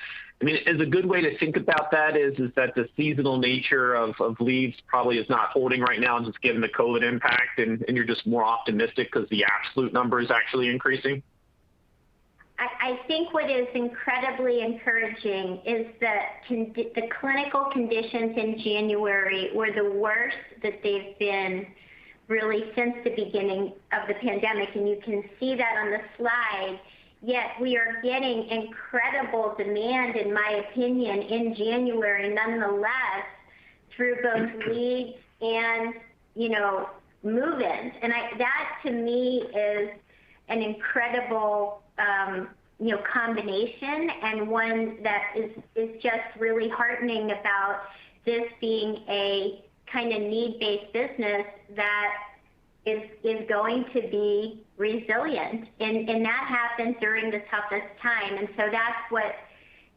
I mean, is a good way to think about that is that the seasonal nature of leads probably is not holding right now, just given the COVID impact, and you're just more optimistic because the absolute number is actually increasing? I think what is incredibly encouraging is that the clinical conditions in January were the worst that they've been really since the beginning of the pandemic, and you can see that on the slide. Yet we are getting incredible demand, in my opinion, in January nonetheless, through both leads and, move-ins. And that to me is an incredible combination, and one that is just really heartening about this being a kind of need-based business that is going to be resilient, and that happened during the toughest time. And so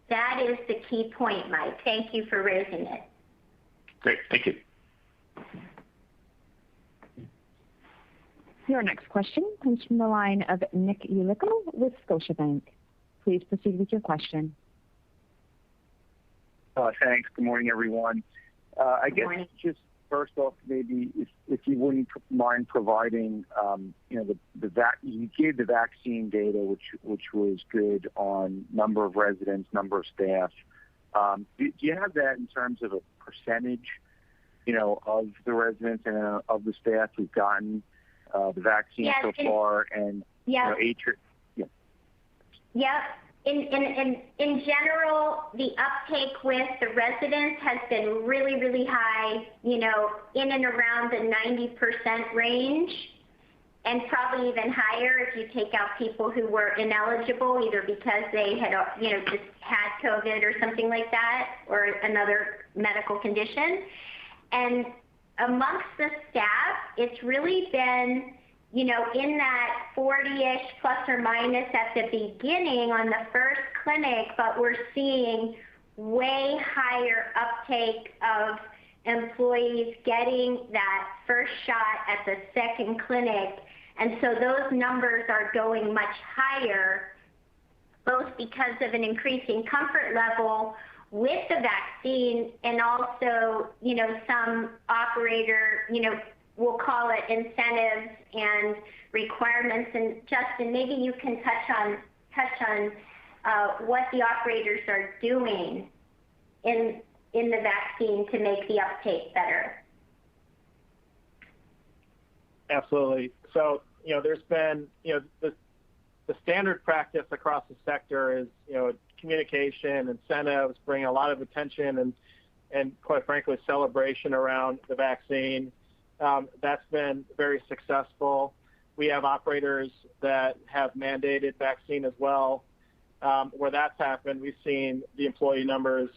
that is the key point, Mike. Thank you for raising it. Great, thank you. Your next question comes from the line of Nick Yulico with Scotiabank. Please proceed with your question. Thanks. Good morning, everyone. I guess just first off, maybe if you wouldn't mind providing, you gave the vaccine data, which was good on number of residents, number of staff. Do you have that in terms of a percentage, of the residents and of the staff who've gotten the vaccine so far, and age? Yeah. In general, the uptake with the residents has been really, really high, in and around the 90% range, and probably even higher if you take out people who were ineligible, either because they had, just had COVID or something like that, or another medical condition. And amongst the staff, it's really been, in that 40-ish plus or minus at the beginning on the first clinic, but we're seeing way higher uptake of employees getting that first shot at the second clinic. And so those numbers are going much higher, both because of an increasing comfort level with the vaccine, and also, some operator, we'll call it incentives and requirements. And Justin, maybe you can touch on what the operators are doing in the vaccine to make the uptake better. Absolutely. So, there's been, the standard practice across the sector is, communication, incentives, bring a lot of attention and quite frankly, celebration around the vaccine. That's been very successful. We have operators that have mandated vaccine as well. Where that's happened, we've seen the employee numbers,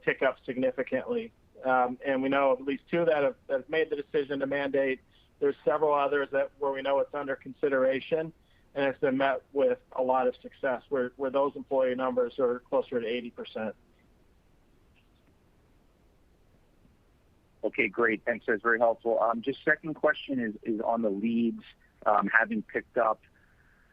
tick up significantly. And we know of at least two that have made the decision to mandate. There's several others where we know it's under consideration, and it's been met with a lot of success, where those employee numbers are closer to 80%. Okay, great. Thanks. That's very helpful. Just second question is on the leads having picked up.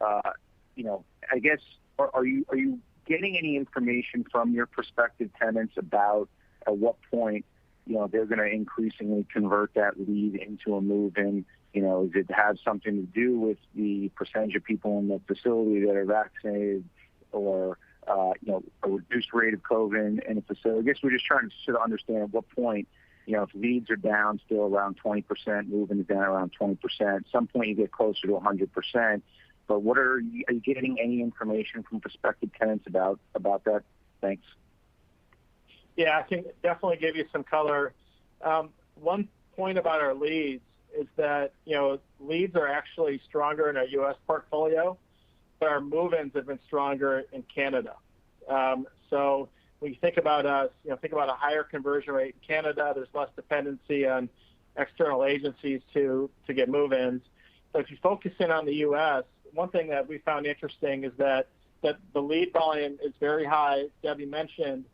I guess, are you getting any information from your prospective tenants about at what point they're going to increasingly convert that lead into a move-in? Does it have something to do with the percentage of people in the facility that are vaccinated, or a reduced rate of COVID in the facility? I guess we're just trying to sort of understand at what point, if leads are down still around 20%, moving down around 20%, at some point you get closer to 100%. But are you getting any information from prospective tenants about that? Thanks. Yeah, I can definitely give you some color. One point about our leads is that, leads are actually stronger in our U.S. portfolio, but our move-ins have been stronger in Canada. So when you think about us, think about a higher conversion rate in Canada. There's less dependency on external agencies to get move-ins. So if you focus in on the U.S., one thing that we found interesting is that the lead volume is very high, Debbie mentioned,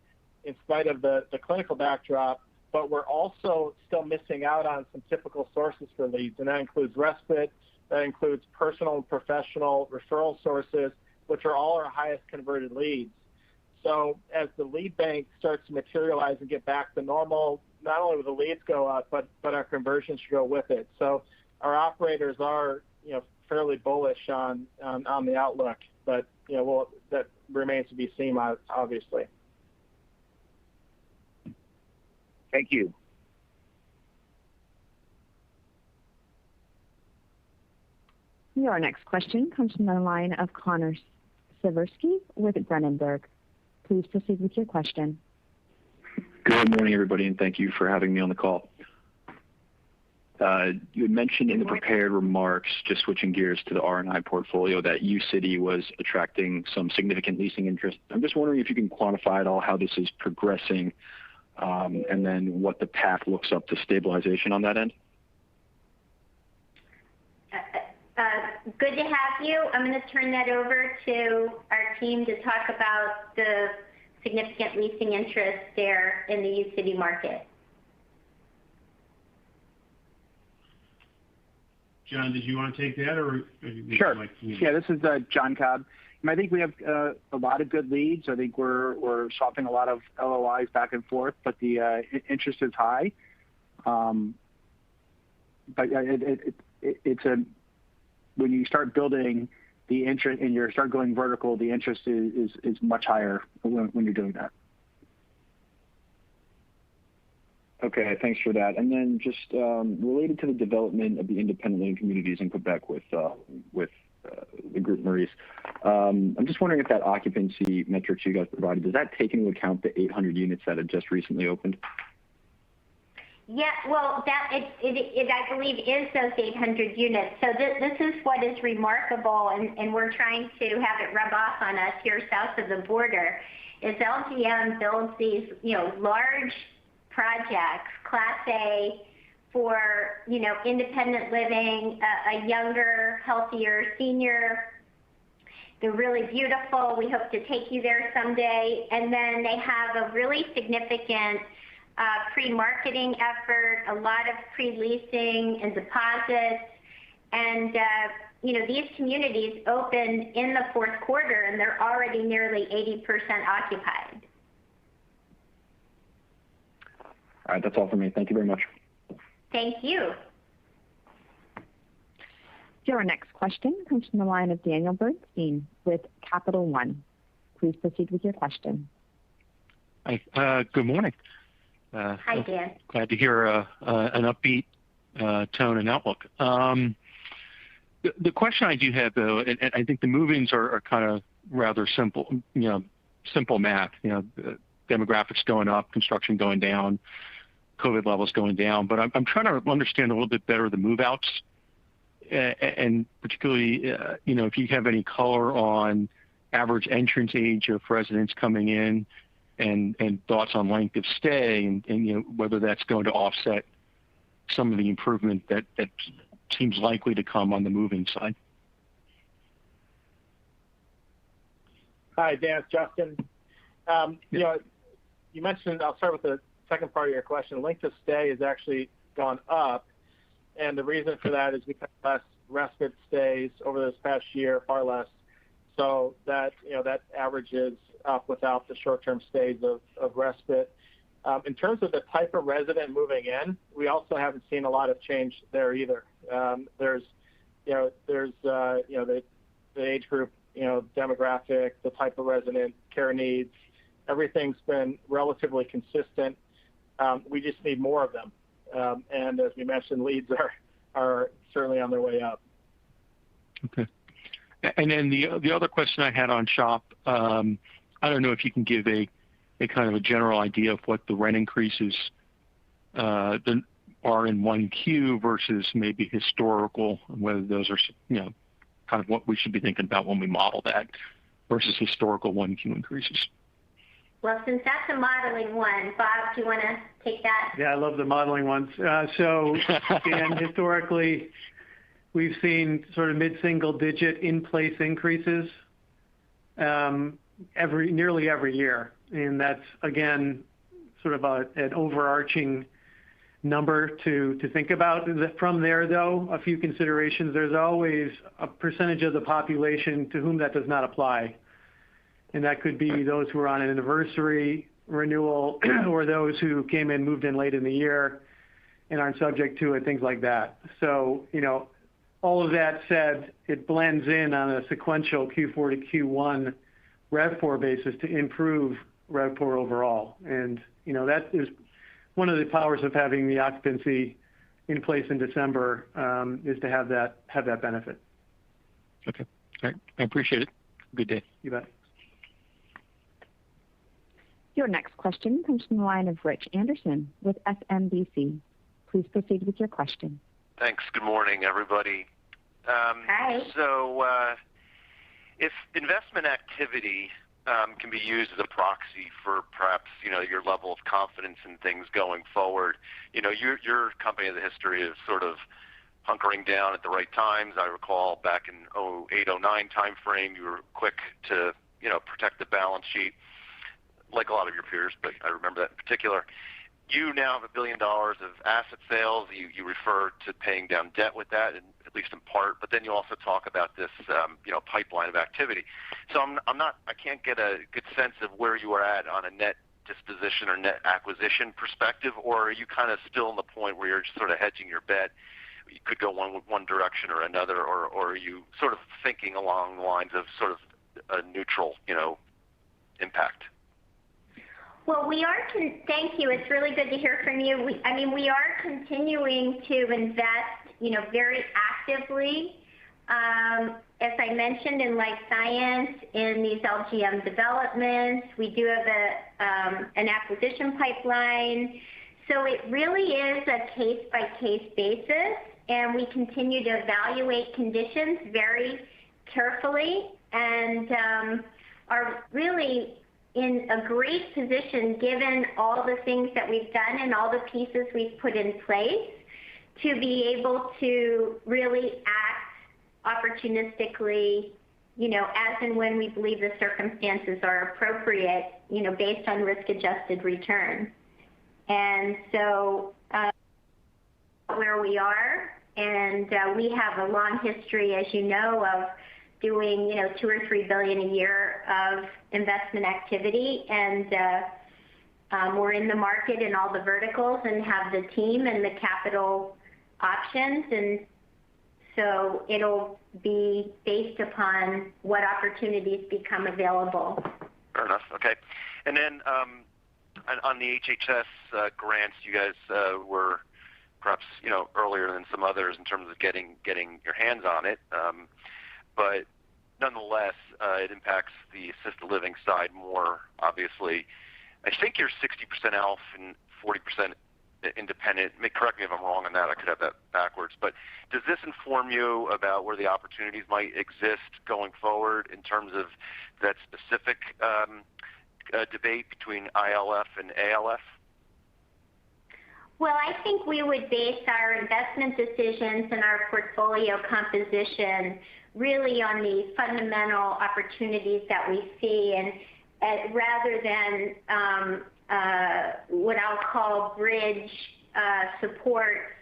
in spite of the clinical backdrop, but we're also still missing out on some typical sources for leads, and that includes respite, that includes personal and professional referral sources, which are all our highest converted leads. So as the lead bank starts to materialize and get back to normal, not only will the leads go up, but our conversions should go with it. So our operators are, fairly bullish on the outlook, but that remains to be seen, obviously. Thank you. Your next question comes from the line of Connor Siversky with Brandenburg. Please proceed with your question. Good morning, everybody, and thank you for having me on the call. You had mentioned in the prepared remarks, just switching gears to the R&I portfolio, that U-City was attracting some significant leasing interest. I'm just wondering if you can quantify at all how this is progressing, and then what the path looks up to stabilization on that end. Good to have you. I'm going to turn that over to our team to talk about the significant leasing interest there in the U-City market. John, did you want to take that, or sure? Yeah, this is John Cobb. I think we have a lot of good leads. I think we're swapping a lot of LOIs back and forth, but the interest is high. But it's when you start building the interest and you start going vertical, the interest is much higher when you're doing that. Okay, thanks for that. And then just related to the development of the independent living communities in Quebec with the group Maurice, I'm just wondering if that occupancy metrics you guys provided, does that take into account the 800 units that have just recently opened? Yeah, well, it I believe is those 800 units. So this is what is remarkable, and we're trying to have it rub off on us here south of the border, is LGM builds these, large projects, Class A, for, independent living, a younger, healthier senior. They're really beautiful. We hope to take you there someday. And then they have a really significant pre-marketing effort, a lot of pre-leasing and deposits. And, these communities opened in the fourth quarter, and they're already nearly 80% occupied. All right, that's all for me. Thank you very much. Thank you. Your next question comes from the line of Daniel Bernstein with Capital One. Please proceed with your question. Hi, good morning. Hi, Dan. Glad to hear an upbeat tone and outlook. The question I do have, though, and I think the move-ins are kind of rather simple, simple math. Demographics going up, construction going down, COVID levels going down. But I'm trying to understand a little bit better the move-outs, and particularly, if you have any color on average entrance age of residents coming in, and thoughts on length of stay, and whether that's going to offset some of the improvement that seems likely to come on the moving side. Hi, Dan, it's Justin. You mentioned, I'll start with the second part of your question. Length of stay has actually gone up, and the reason for that is because less respite stays over this past year, far less. So that, that averages up without the short-term stays of respite. In terms of the type of resident moving in, we also haven't seen a lot of change there either. There's the age group, demographic, the type of resident, care needs, everything's been relatively consistent. We just need more of them. And as we mentioned, leads are certainly on their way up. Okay. And then the other question I had on SHOP, I don't know if you can give a kind of a general idea of what the rent increases are in 1Q versus maybe historical, and whether those are, kind of what we should be thinking about when we model that versus historical 1Q increases. Well, since that's a modeling one, Bob, do you want to take that? Yeah, I love the modeling ones. And historically, we've seen sort of mid-single-digit in-place increases nearly every year, and that's again sort of an overarching number to think about. From there, though, a few considerations. There's always a percentage of the population to whom that does not apply. And that could be those who are on an anniversary renewal or those who came in, moved in late in the year and aren't subject to it, things like that. So, all of that said, it blends in on a sequential Q4 to Q1 RevPOR basis to improve RevPOR overall. And, that is one of the powers of having the occupancy in place in December, is to have that benefit. Okay. All right. I appreciate it. Good day. You bet. Your next question comes from the line of Rich Anderson with SMBC. Please proceed with your question. Thanks. Good morning, everybody. Hi. So if investment activity can be used as a proxy for perhaps, your level of confidence in things going forward, your company has a history of sort of hunkering down at the right times. I recall back in 2008, 2009 timeframe, you were quick to, protect the balance sheet, like a lot of your peers, but I remember that in particular. You now have $1 billion of asset sales. You refer to paying down debt with that, at least in part, but then you also talk about this, pipeline of activity. So I can't get a good sense of where you are at on a net disposition or net acquisition perspective, or are you kind of still in the point where you're just sort of hedging your bet? You could go one direction or another, or are you sort of thinking along the lines of sort of a neutral, impact? Well, thank you. It's really good to hear from you. We are continuing to invest, very actively. As I mentioned, in life science, in these LGM developments, we do have an acquisition pipeline. So it really is a case-by-case basis, and we continue to evaluate conditions very carefully and are really in a great position, given all the things that we've done and all the pieces we've put in place, to be able to really act opportunistically, as and when we believe the circumstances are appropriate, based on risk-adjusted return. And so where we are, and we have a long history, as you know, of doing, $2 or $3 billion a year of investment activity, and we're in the market in all the verticals and have the team and the capital options, and so it'll be based upon what opportunities become available. Fair enough. Okay. And then on the HHS grants, you guys were perhaps earlier than some others in terms of getting your hands on it. But nonetheless, it impacts the assisted living side more, obviously. I think you're 60% ALF and 40% independent. Correct me if I'm wrong on that. I could have that backwards. But does this inform you about where the opportunities might exist going forward in terms of that specific debate between ILF and ALF? Well, I think we would base our investment decisions and our portfolio composition really on the fundamental opportunities that we see, and rather than what I'll call bridge support,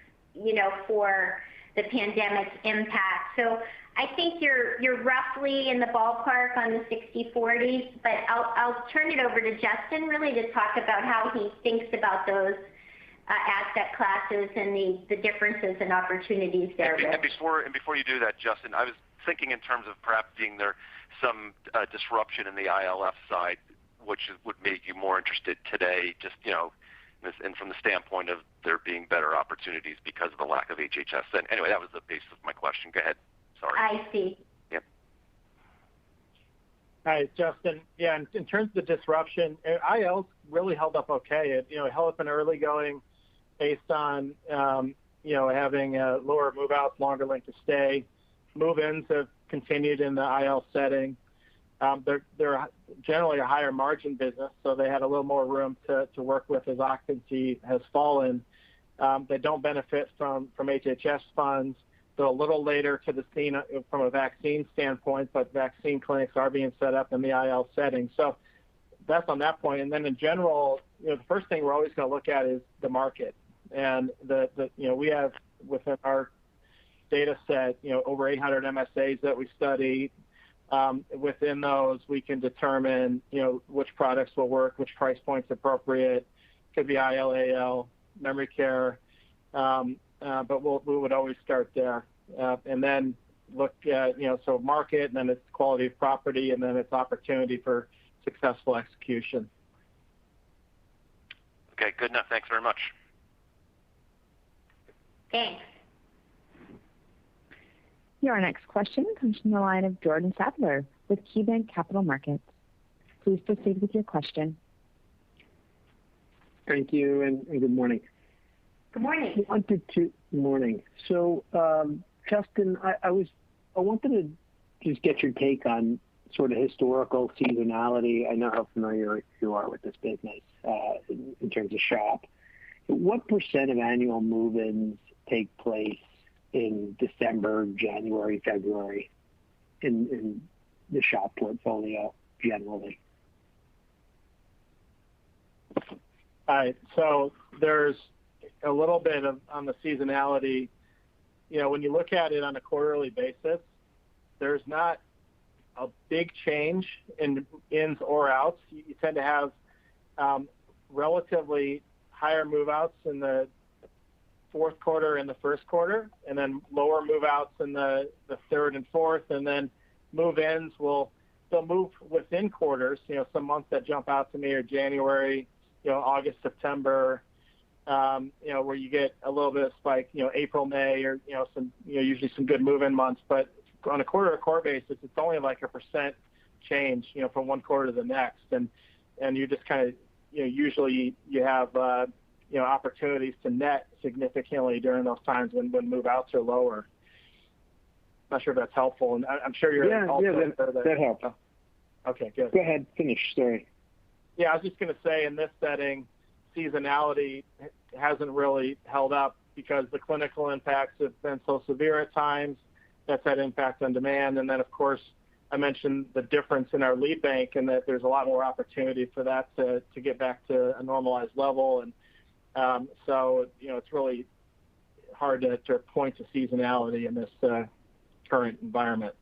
for the pandemic impact. So I think you're roughly in the ballpark on the 60/40, but I'll turn it over to Justin really to talk about how he thinks about those asset classes and the differences and opportunities there. And before you do that, Justin, I was thinking in terms of perhaps being there some disruption in the ILF side, which would make you more interested today, just and from the standpoint of there being better opportunities because of the lack of HHS. And anyway, that was the basis of my question. Go ahead. Sorry. I see. Yep. Hi, Justin. Yeah, in terms of the disruption, ILs really held up okay. It held up in early going based on having lower move-outs, longer length of stay. Move-ins have continued in the IL setting. They're generally a higher margin business, so they had a little more room to work with as occupancy has fallen. They don't benefit from HHS funds. They're a little later to the scene from a vaccine standpoint, but vaccine clinics are being set up in the IL setting. So that's on that point. And then in general, the first thing we're always going to look at is the market. And we have within our data set, over 800 MSAs that we study. Within those, we can determine, which products will work, which price point's appropriate. Could be IL, AL, memory care, but we would always start there, and then look at, so market, and then it's quality of property, and then it's opportunity for successful execution. Okay, good enough. Thanks very much. Thanks. Your next question comes from the line of Jordan Sadler with KeyBanc Capital Markets. Please proceed with your question. Thank you, and good morning. Good morning. Good morning. So, Justin, I wanted to just get your take on sort of historical seasonality. I know how familiar you are with this business in terms of SHOP. What percent of annual move-ins take place in December, January, February in the SHOP portfolio generally? All right. So there's a little bit on the seasonality. When you look at it on a quarterly basis, there's not a big change in ins or outs. You tend to have relatively higher move-outs in the fourth quarter and the first quarter, and then lower move-outs in the third and fourth, and then move-ins they'll move within quarters. Some months that jump out to me are January, August, September, where you get a little bit of spike, April, May, or usually some good move-in months. But on a quarter-to-quarter basis, it's only like a percent change, from one quarter to the next, and you just kind of, usually you have opportunities to net significantly during those times when move-outs are lower. Not sure if that's helpful, and I'm sure you're that helps. Okay, good. Go ahead, finish. Sorry. Yeah, I was just going to say, in this setting, seasonality hasn't really held up because the clinical impacts have been so severe at times. That's had impact on demand, and then of course I mentioned the difference in our lead bank, and that there's a lot more opportunity for that to get back to a normalized level, and so it's really hard to point to seasonality in this current environment.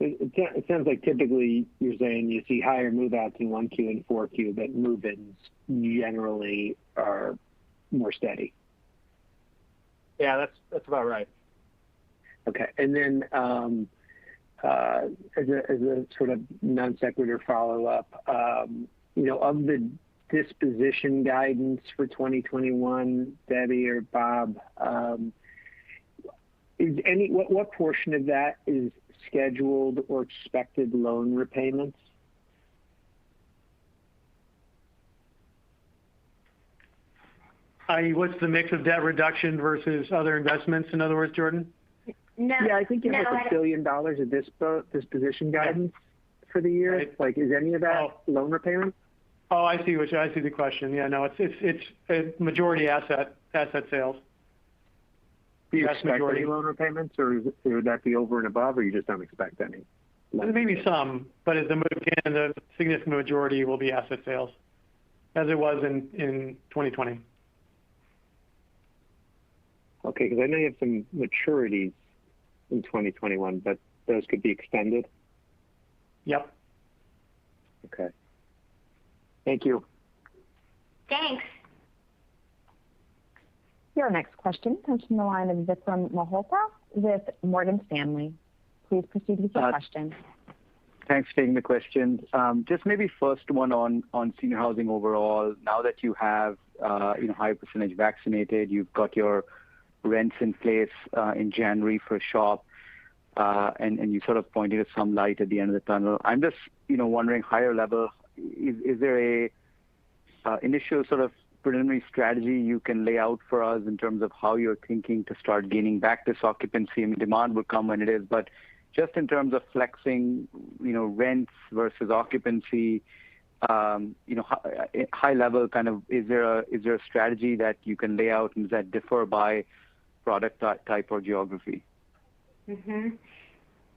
It sounds like typically you're saying you see higher move-outs in 1Q and 4Q, but move-ins generally are more steady. Yeah, that's about right. Okay, and then as a sort of non sequitur follow-up, of the disposition guidance for 2021, Debbie or Bob, what portion of that is scheduled or expected loan repayments? What's the mix of debt reduction versus other investments, in other words, Jordan? No. Yeah, I think you have $1 billion of disposition guidance for the year. Right. Like, is any of that loan repayment? Oh, I see the question. Yeah, no, it's a majority asset sales. Do you expect any loan repayments, or would that be over and above, or you just don't expect any? Maybe some, but as the significant majority will be asset sales, as it was in 2020. Okay, because I know you have some maturities in 2021, but those could be extended? Yep. Okay. Thank you. Thanks. Your next question comes from the line of Vikram Malhotra with Morgan Stanley. Please proceed with your question. Thanks for taking the question. Just maybe first one on senior housing overall. Now that you have high percentage vaccinated, you've got your rents in place in January for SHOP, and you sort of pointed to some light at the end of the tunnel. I'm just wondering, higher level, is there a initial sort of preliminary strategy you can lay out for us in terms of how you're thinking to start gaining back this occupancy? I mean, demand will come when it is, but just in terms of flexing, rents versus occupancy, high level kind of, is there a strategy that you can lay out, and does that differ by product type or geography? Mm-hmm.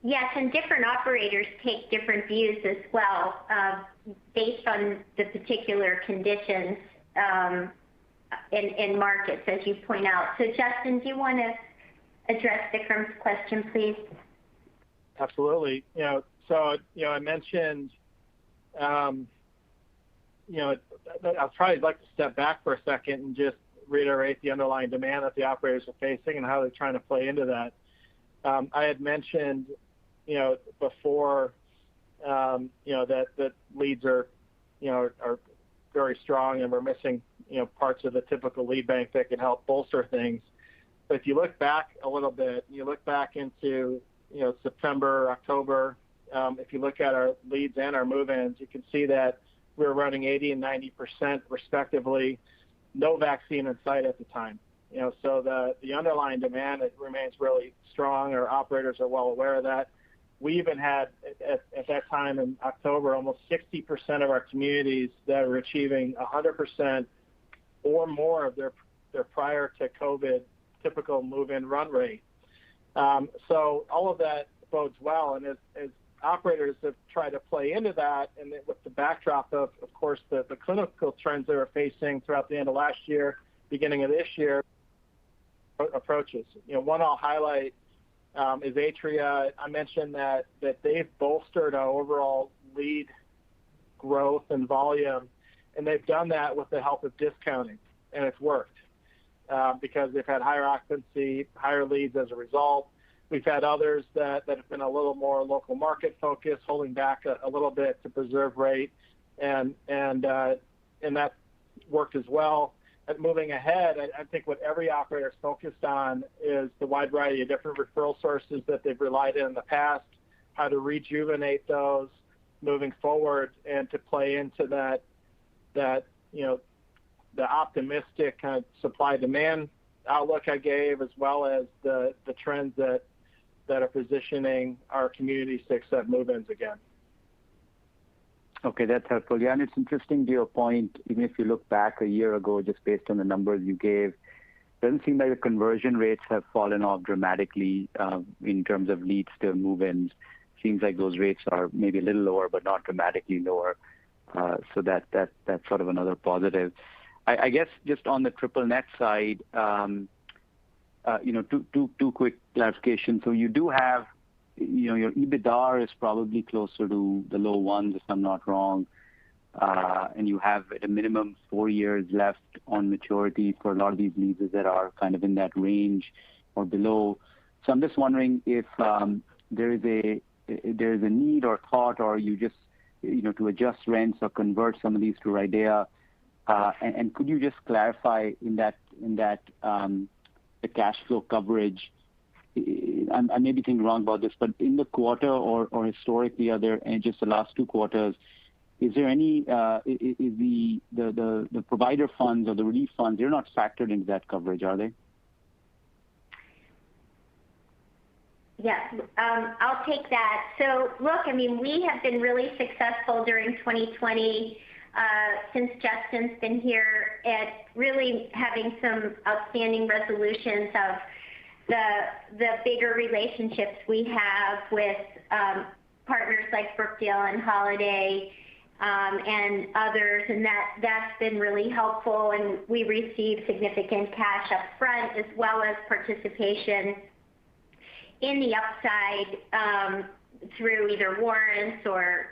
Yes, and different operators take different views as well, based on the particular conditions in markets, as you point out. So Justin, do you want to address Vikram's question, please? Absolutely. So I mentioned, I'll probably like to step back for a second and just reiterate the underlying demand that the operators are facing and how they're trying to play into that. I had mentioned, before, that leads are very strong, and we're missing, parts of the typical lead bank that can help bolster things. But if you look back a little bit, you look back into, September, October, if you look at our leads and our move-ins, you can see that we're running 80 and 90% respectively, no vaccine in sight at the time. So the underlying demand, it remains really strong. Our operators are well aware of that. We even had, at that time in October, almost 60% of our communities that were achieving 100% or more of their prior to COVID typical move-in run rate. So all of that bodes well. And as operators have tried to play into that, and with the backdrop of course, the clinical trends they were facing throughout the end of last year, beginning of this year, approaches. One I'll highlight is Atria. I mentioned that they've bolstered our overall lead growth and volume, and they've done that with the help of discounting, and it's worked because they've had higher occupancy, higher leads as a result. We've had others that have been a little more local market focused, holding back a little bit to preserve rate, and that worked as well. And moving ahead, I think what every operator is focused on is the wide variety of different referral sources that they've relied on in the past, how to rejuvenate those moving forward, and to play into that the optimistic kind of supply-demand outlook I gave, as well as the trends that are positioning our communities to accept move-ins again. Okay, that's helpful. Yeah, and it's interesting to your point, even if you look back a year ago, just based on the numbers you gave, it doesn't seem like the conversion rates have fallen off dramatically in terms of leads to move-ins. Seems like those rates are maybe a little lower, but not dramatically lower. So that's sort of another positive. I guess just on the triple net side, two quick clarifications. So you do have, your EBITDA is probably closer to the low ones, if I'm not wrong, and you have at a minimum 4 years left on maturity for a lot of these leases that are kind of in that range or below. So I'm just wondering if there is a need or thought, or you just to adjust rents or convert some of these to RIDEA. And could you just clarify in that the cash flow coverage? I may be thinking wrong about this, but in the quarter or historically, and just the last 2 quarters, is there any is the provider funds or the relief funds, they're not factored into that coverage, are they? Yes, I'll take that. So look, we have been really successful during 2020 since Justin's been here at really having some outstanding resolutions of the bigger relationships we have with partners like Brookdale and Holiday and others, and that's been really helpful. And we receive significant cash up front as well as participation in the upside through either warrants or,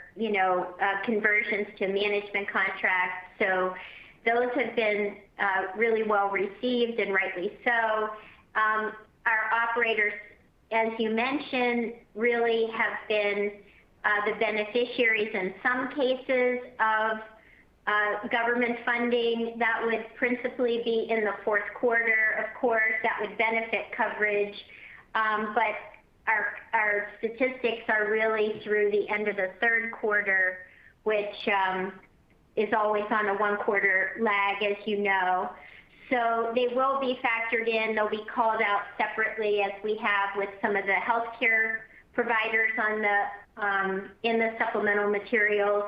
conversions to management contracts. So those have been really well received, and rightly so. Our operators, as you mentioned, really have been the beneficiaries in some cases of government funding. That would principally be in the fourth quarter, of course. That would benefit coverage. But our statistics are really through the end of the third quarter, which is always on a one-quarter lag, as you know. So they will be factored in. They'll be called out separately, as we have with some of the healthcare providers in the supplemental materials.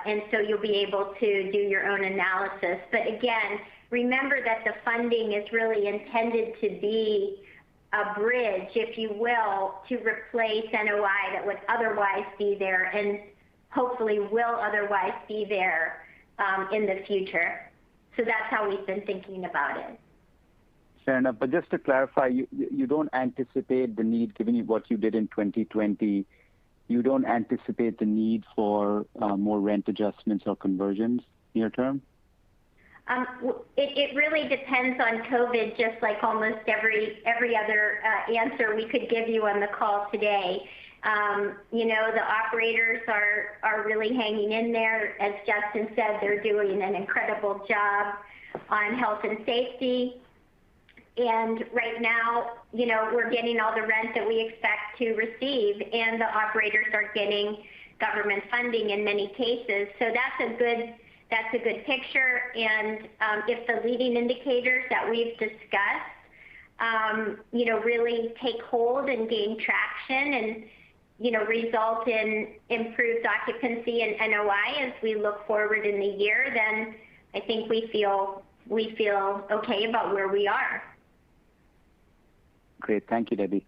And so you'll be able to do your own analysis. But again, remember that the funding is really intended to be a bridge, if you will, to replace NOI that would otherwise be there and hopefully will otherwise be there in the future. So that's how we've been thinking about it. Fair enough. But just to clarify, you don't anticipate the need, given what you did in 2020, you don't anticipate the need for more rent adjustments or conversions near term? It really depends on COVID, just like almost every other answer we could give you on the call today. The operators are really hanging in there. As Justin said, they're doing an incredible job on health and safety. And right now, we're getting all the rent that we expect to receive, and the operators are getting government funding in many cases. So that's a good picture. And if the leading indicators that we've discussed, really take hold and gain traction and, result in improved occupancy and NOI as we look forward in the year, then I think we feel okay about where we are. Great. Thank you, Debbie.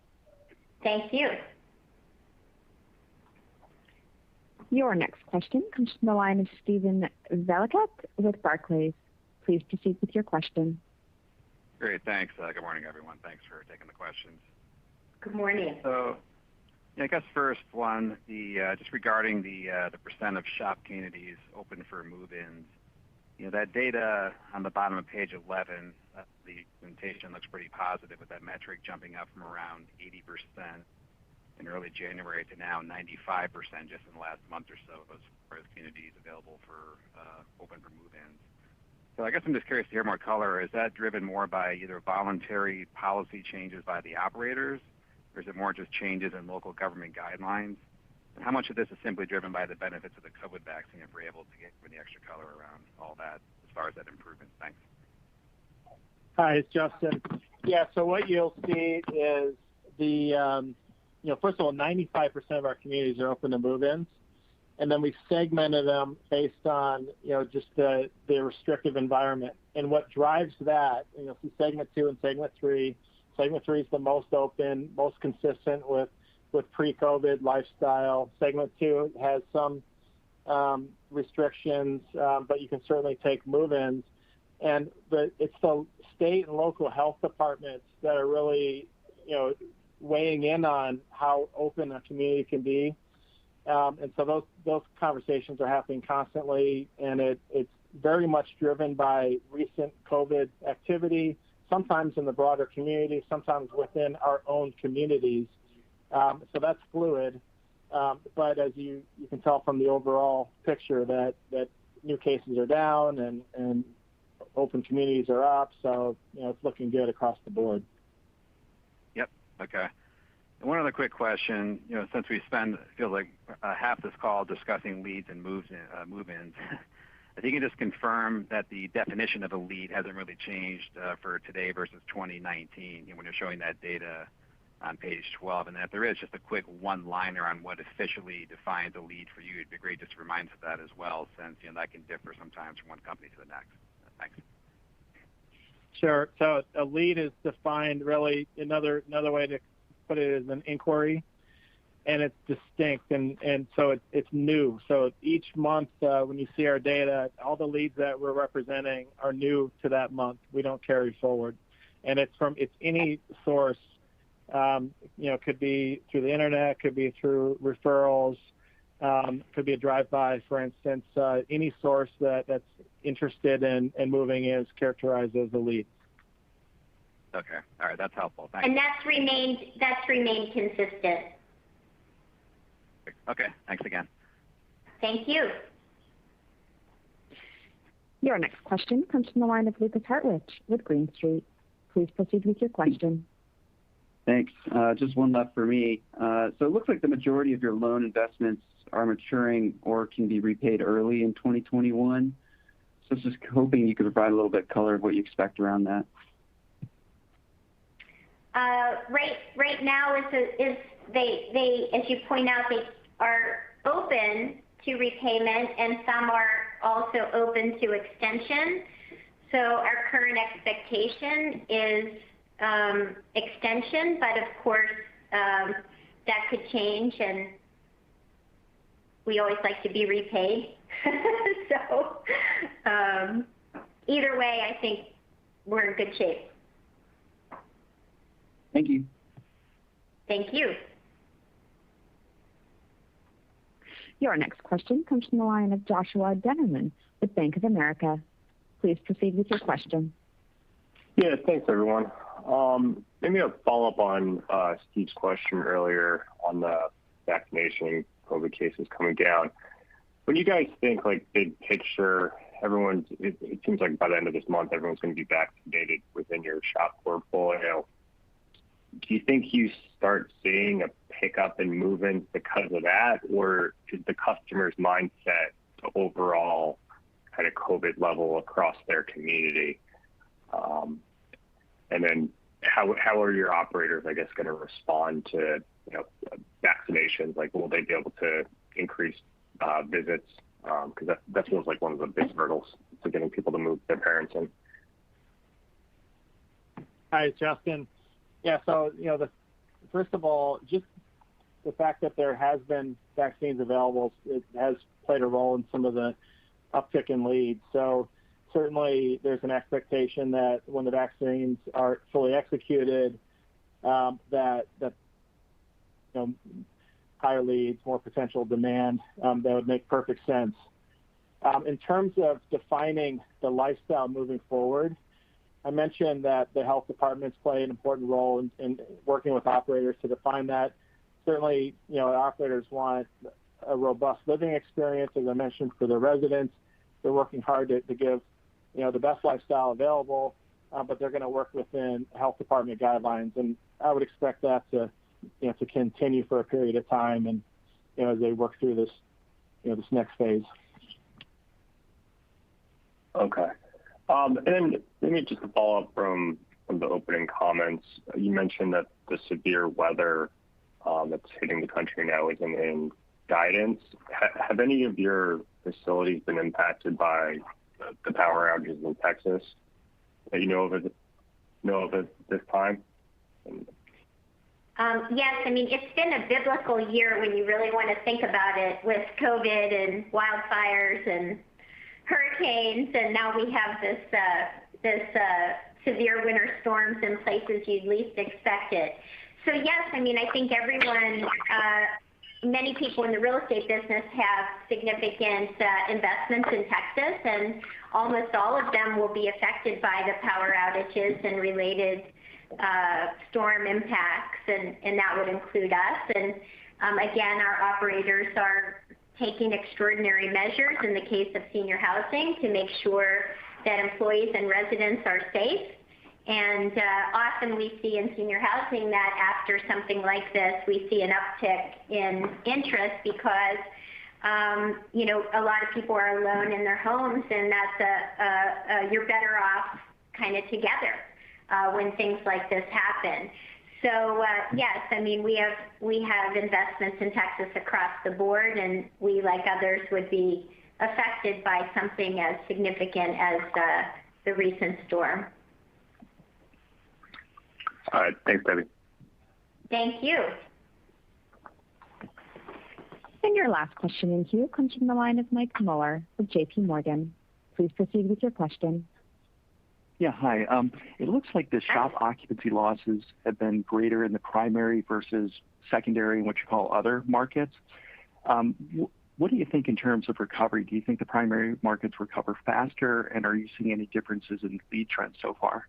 Thank you. Your next question comes from the line of Steven Valiquette with Barclays. Please proceed with your question. Great. Thanks. Good morning, everyone. Thanks for taking the questions. Good morning. So, I guess first one, just regarding the percent of shop communities open for move-ins. That data on the bottom of page 11, the presentation looks pretty positive with that metric jumping up from around 80% in early January to now 95% just in the last month or so as far as communities available for open for move-ins. So I guess I'm just curious to hear more color. Is that driven more by either voluntary policy changes by the operators, or is it more just changes in local government guidelines? And how much of this is simply driven by the benefits of the COVID vaccine if we're able to get the extra color around all that as far as that improvement? Thanks. Hi, it's Justin. Yeah, so what you'll see is first of all, 95% of our communities are open to move-ins. And then we segmented them based on, just the restrictive environment. And what drives that, see segment 2 and segment 3. Segment 3 is the most open, most consistent with pre-COVID lifestyle. Segment 2 has some restrictions, but you can certainly take move-ins. And it's the state and local health departments that are really, weighing in on how open a community can be. And so those conversations are happening constantly, and it's very much driven by recent COVID activity, sometimes in the broader community, sometimes within our own communities. So that's fluid. But as you can tell from the overall picture that new cases are down and open communities are up. So, it's looking good across the board. Yep. Okay. And one other quick question, since we spend, it feels like half this call discussing leads and move-ins, I think you just confirm that the definition of a lead hasn't really changed for today versus 2019 when you're showing that data on page 12. And that there is just a quick one-liner on what officially defines a lead for you. It'd be great just to remind us of that as well, since that can differ sometimes from one company to the next. Thanks. Sure. So a lead is defined really, another way to put it is an inquiry, and it's distinct, and so it's new. So each month when you see our data, all the leads that we're representing are new to that month. We don't carry forward, and it's any source Could be through the internet, could be through referrals, could be a drive-by, for instance. Any source that's interested in moving is characterized as a lead. Okay. All right. That's helpful. Thanks. And that's remained consistent. Okay. Thanks again. Thank you. Your next question comes from the line of Lucas Hartwich with Green Street. Please proceed with your question. Thanks. Just one left for me. So it looks like the majority of your loan investments are maturing or can be repaid early in 2021. So I was just hoping you could provide a little bit of color of what you expect around that. Right now, as you point out, they are open to repayment, and some are also open to extension. So our current expectation is extension, but of course that could change, and we always like to be repaid. So either way, I think we're in good shape. Thank you. Thank you. Your next question comes from the line of Joshua Dennerman with Bank of America. Please proceed with your question. Yeah, thanks, everyone. Maybe a follow-up on Steve's question earlier on the vaccination COVID cases coming down. When you guys think like big picture, it seems like by the end of this month, everyone's going to be vaccinated within your shop portfolio. Do you think you start seeing a pickup in movement because of that, or is the customer's mindset the overall kind of COVID level across their community? And then how are your operators, I guess, going to respond to vaccinations? Like, will they be able to increase visits? Because that feels like one of the big hurdles to getting people to move their parents in. Hi, Justin. Yeah, so first of all, just the fact that there has been vaccines available, it has played a role in some of the uptick in leads. So certainly there's an expectation that when the vaccines are fully executed, that higher leads, more potential demand, that would make perfect sense. In terms of defining the lifestyle moving forward, I mentioned that the health departments play an important role in working with operators to define that. Certainly, operators want a robust living experience, as I mentioned, for their residents. They're working hard to give, the best lifestyle available, but they're going to work within health department guidelines. And I would expect that to continue for a period of time, and as they work through this, this next phase. Okay. And then maybe just a follow-up from the opening comments. You mentioned that the severe weather that's hitting the country now isn't in guidance. Have any of your facilities been impacted by the power outages in Texas that you know of at this time? Yes, it's been a biblical year when you really want to think about it, with COVID and wildfires and hurricanes, and now we have this severe winter storms in places you'd least expect it. So yes, I think everyone, many people in the real estate business have significant investments in Texas, and almost all of them will be affected by the power outages and related storm impacts, and that would include us. And again, our operators are taking extraordinary measures in the case of senior housing to make sure that employees and residents are safe. And often we see in senior housing that after something like this, we see an uptick in interest because, a lot of people are alone in their homes, and that's you're better off kind of together when things like this happen. So yes, we have investments in Texas across the board, and we, like others, would be affected by something as significant as the recent storm. All right, thanks, Debbie. Thank you. And your last question in queue comes from the line of Mike Mueller with JP Morgan. Please proceed with your question. Yeah, hi. It looks like the shop occupancy losses have been greater in the primary versus secondary and what you call other markets. What do you think in terms of recovery? Do you think the primary markets recover faster, and are you seeing any differences in lead trends so far?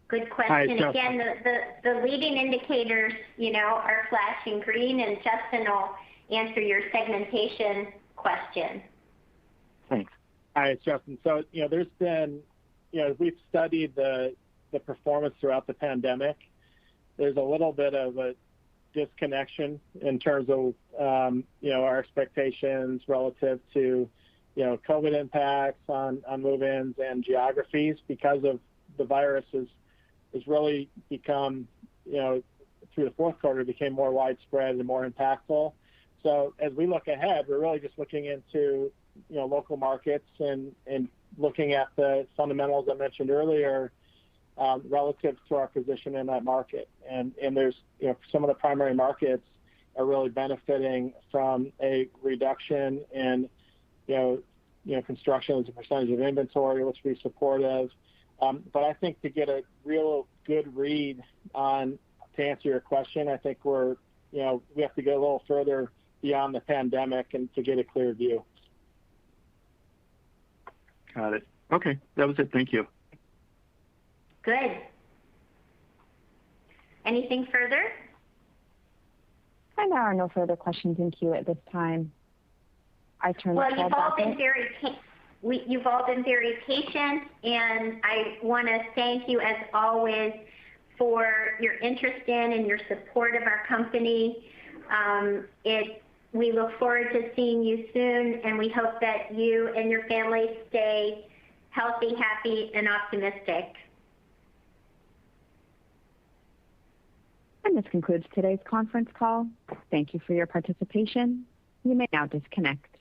Good question. Again, the leading indicators, are flashing green, and Justin will answer your segmentation question. Thanks. Hi, it's Justin. So, there's been, we've studied the performance throughout the pandemic. There's a little bit of a disconnection in terms of, our expectations relative to, COVID impacts on move-ins and geographies, because of the virus has really become, through the fourth quarter, became more widespread and more impactful. So as we look ahead, we're really just looking into, local markets and looking at the fundamentals I mentioned earlier, relative to our position in that market. And there's, some of the primary markets are really benefiting from a reduction in, construction as a percentage of inventory, which we supportive. But I think to get a real good read on, to answer your question, I think we have to go a little further beyond the pandemic and to get a clear view. Got it. Okay, that was it. Thank you. Good. Anything further? And there are no further questions in queue at this time. I turn the call back You've all been very patient, and I want to thank you, as always, for your interest in and your support of our company. We look forward to seeing you soon, and we hope that you and your family stay healthy, happy, and optimistic. And this concludes today's conference call. Thank you for your participation. You may now disconnect.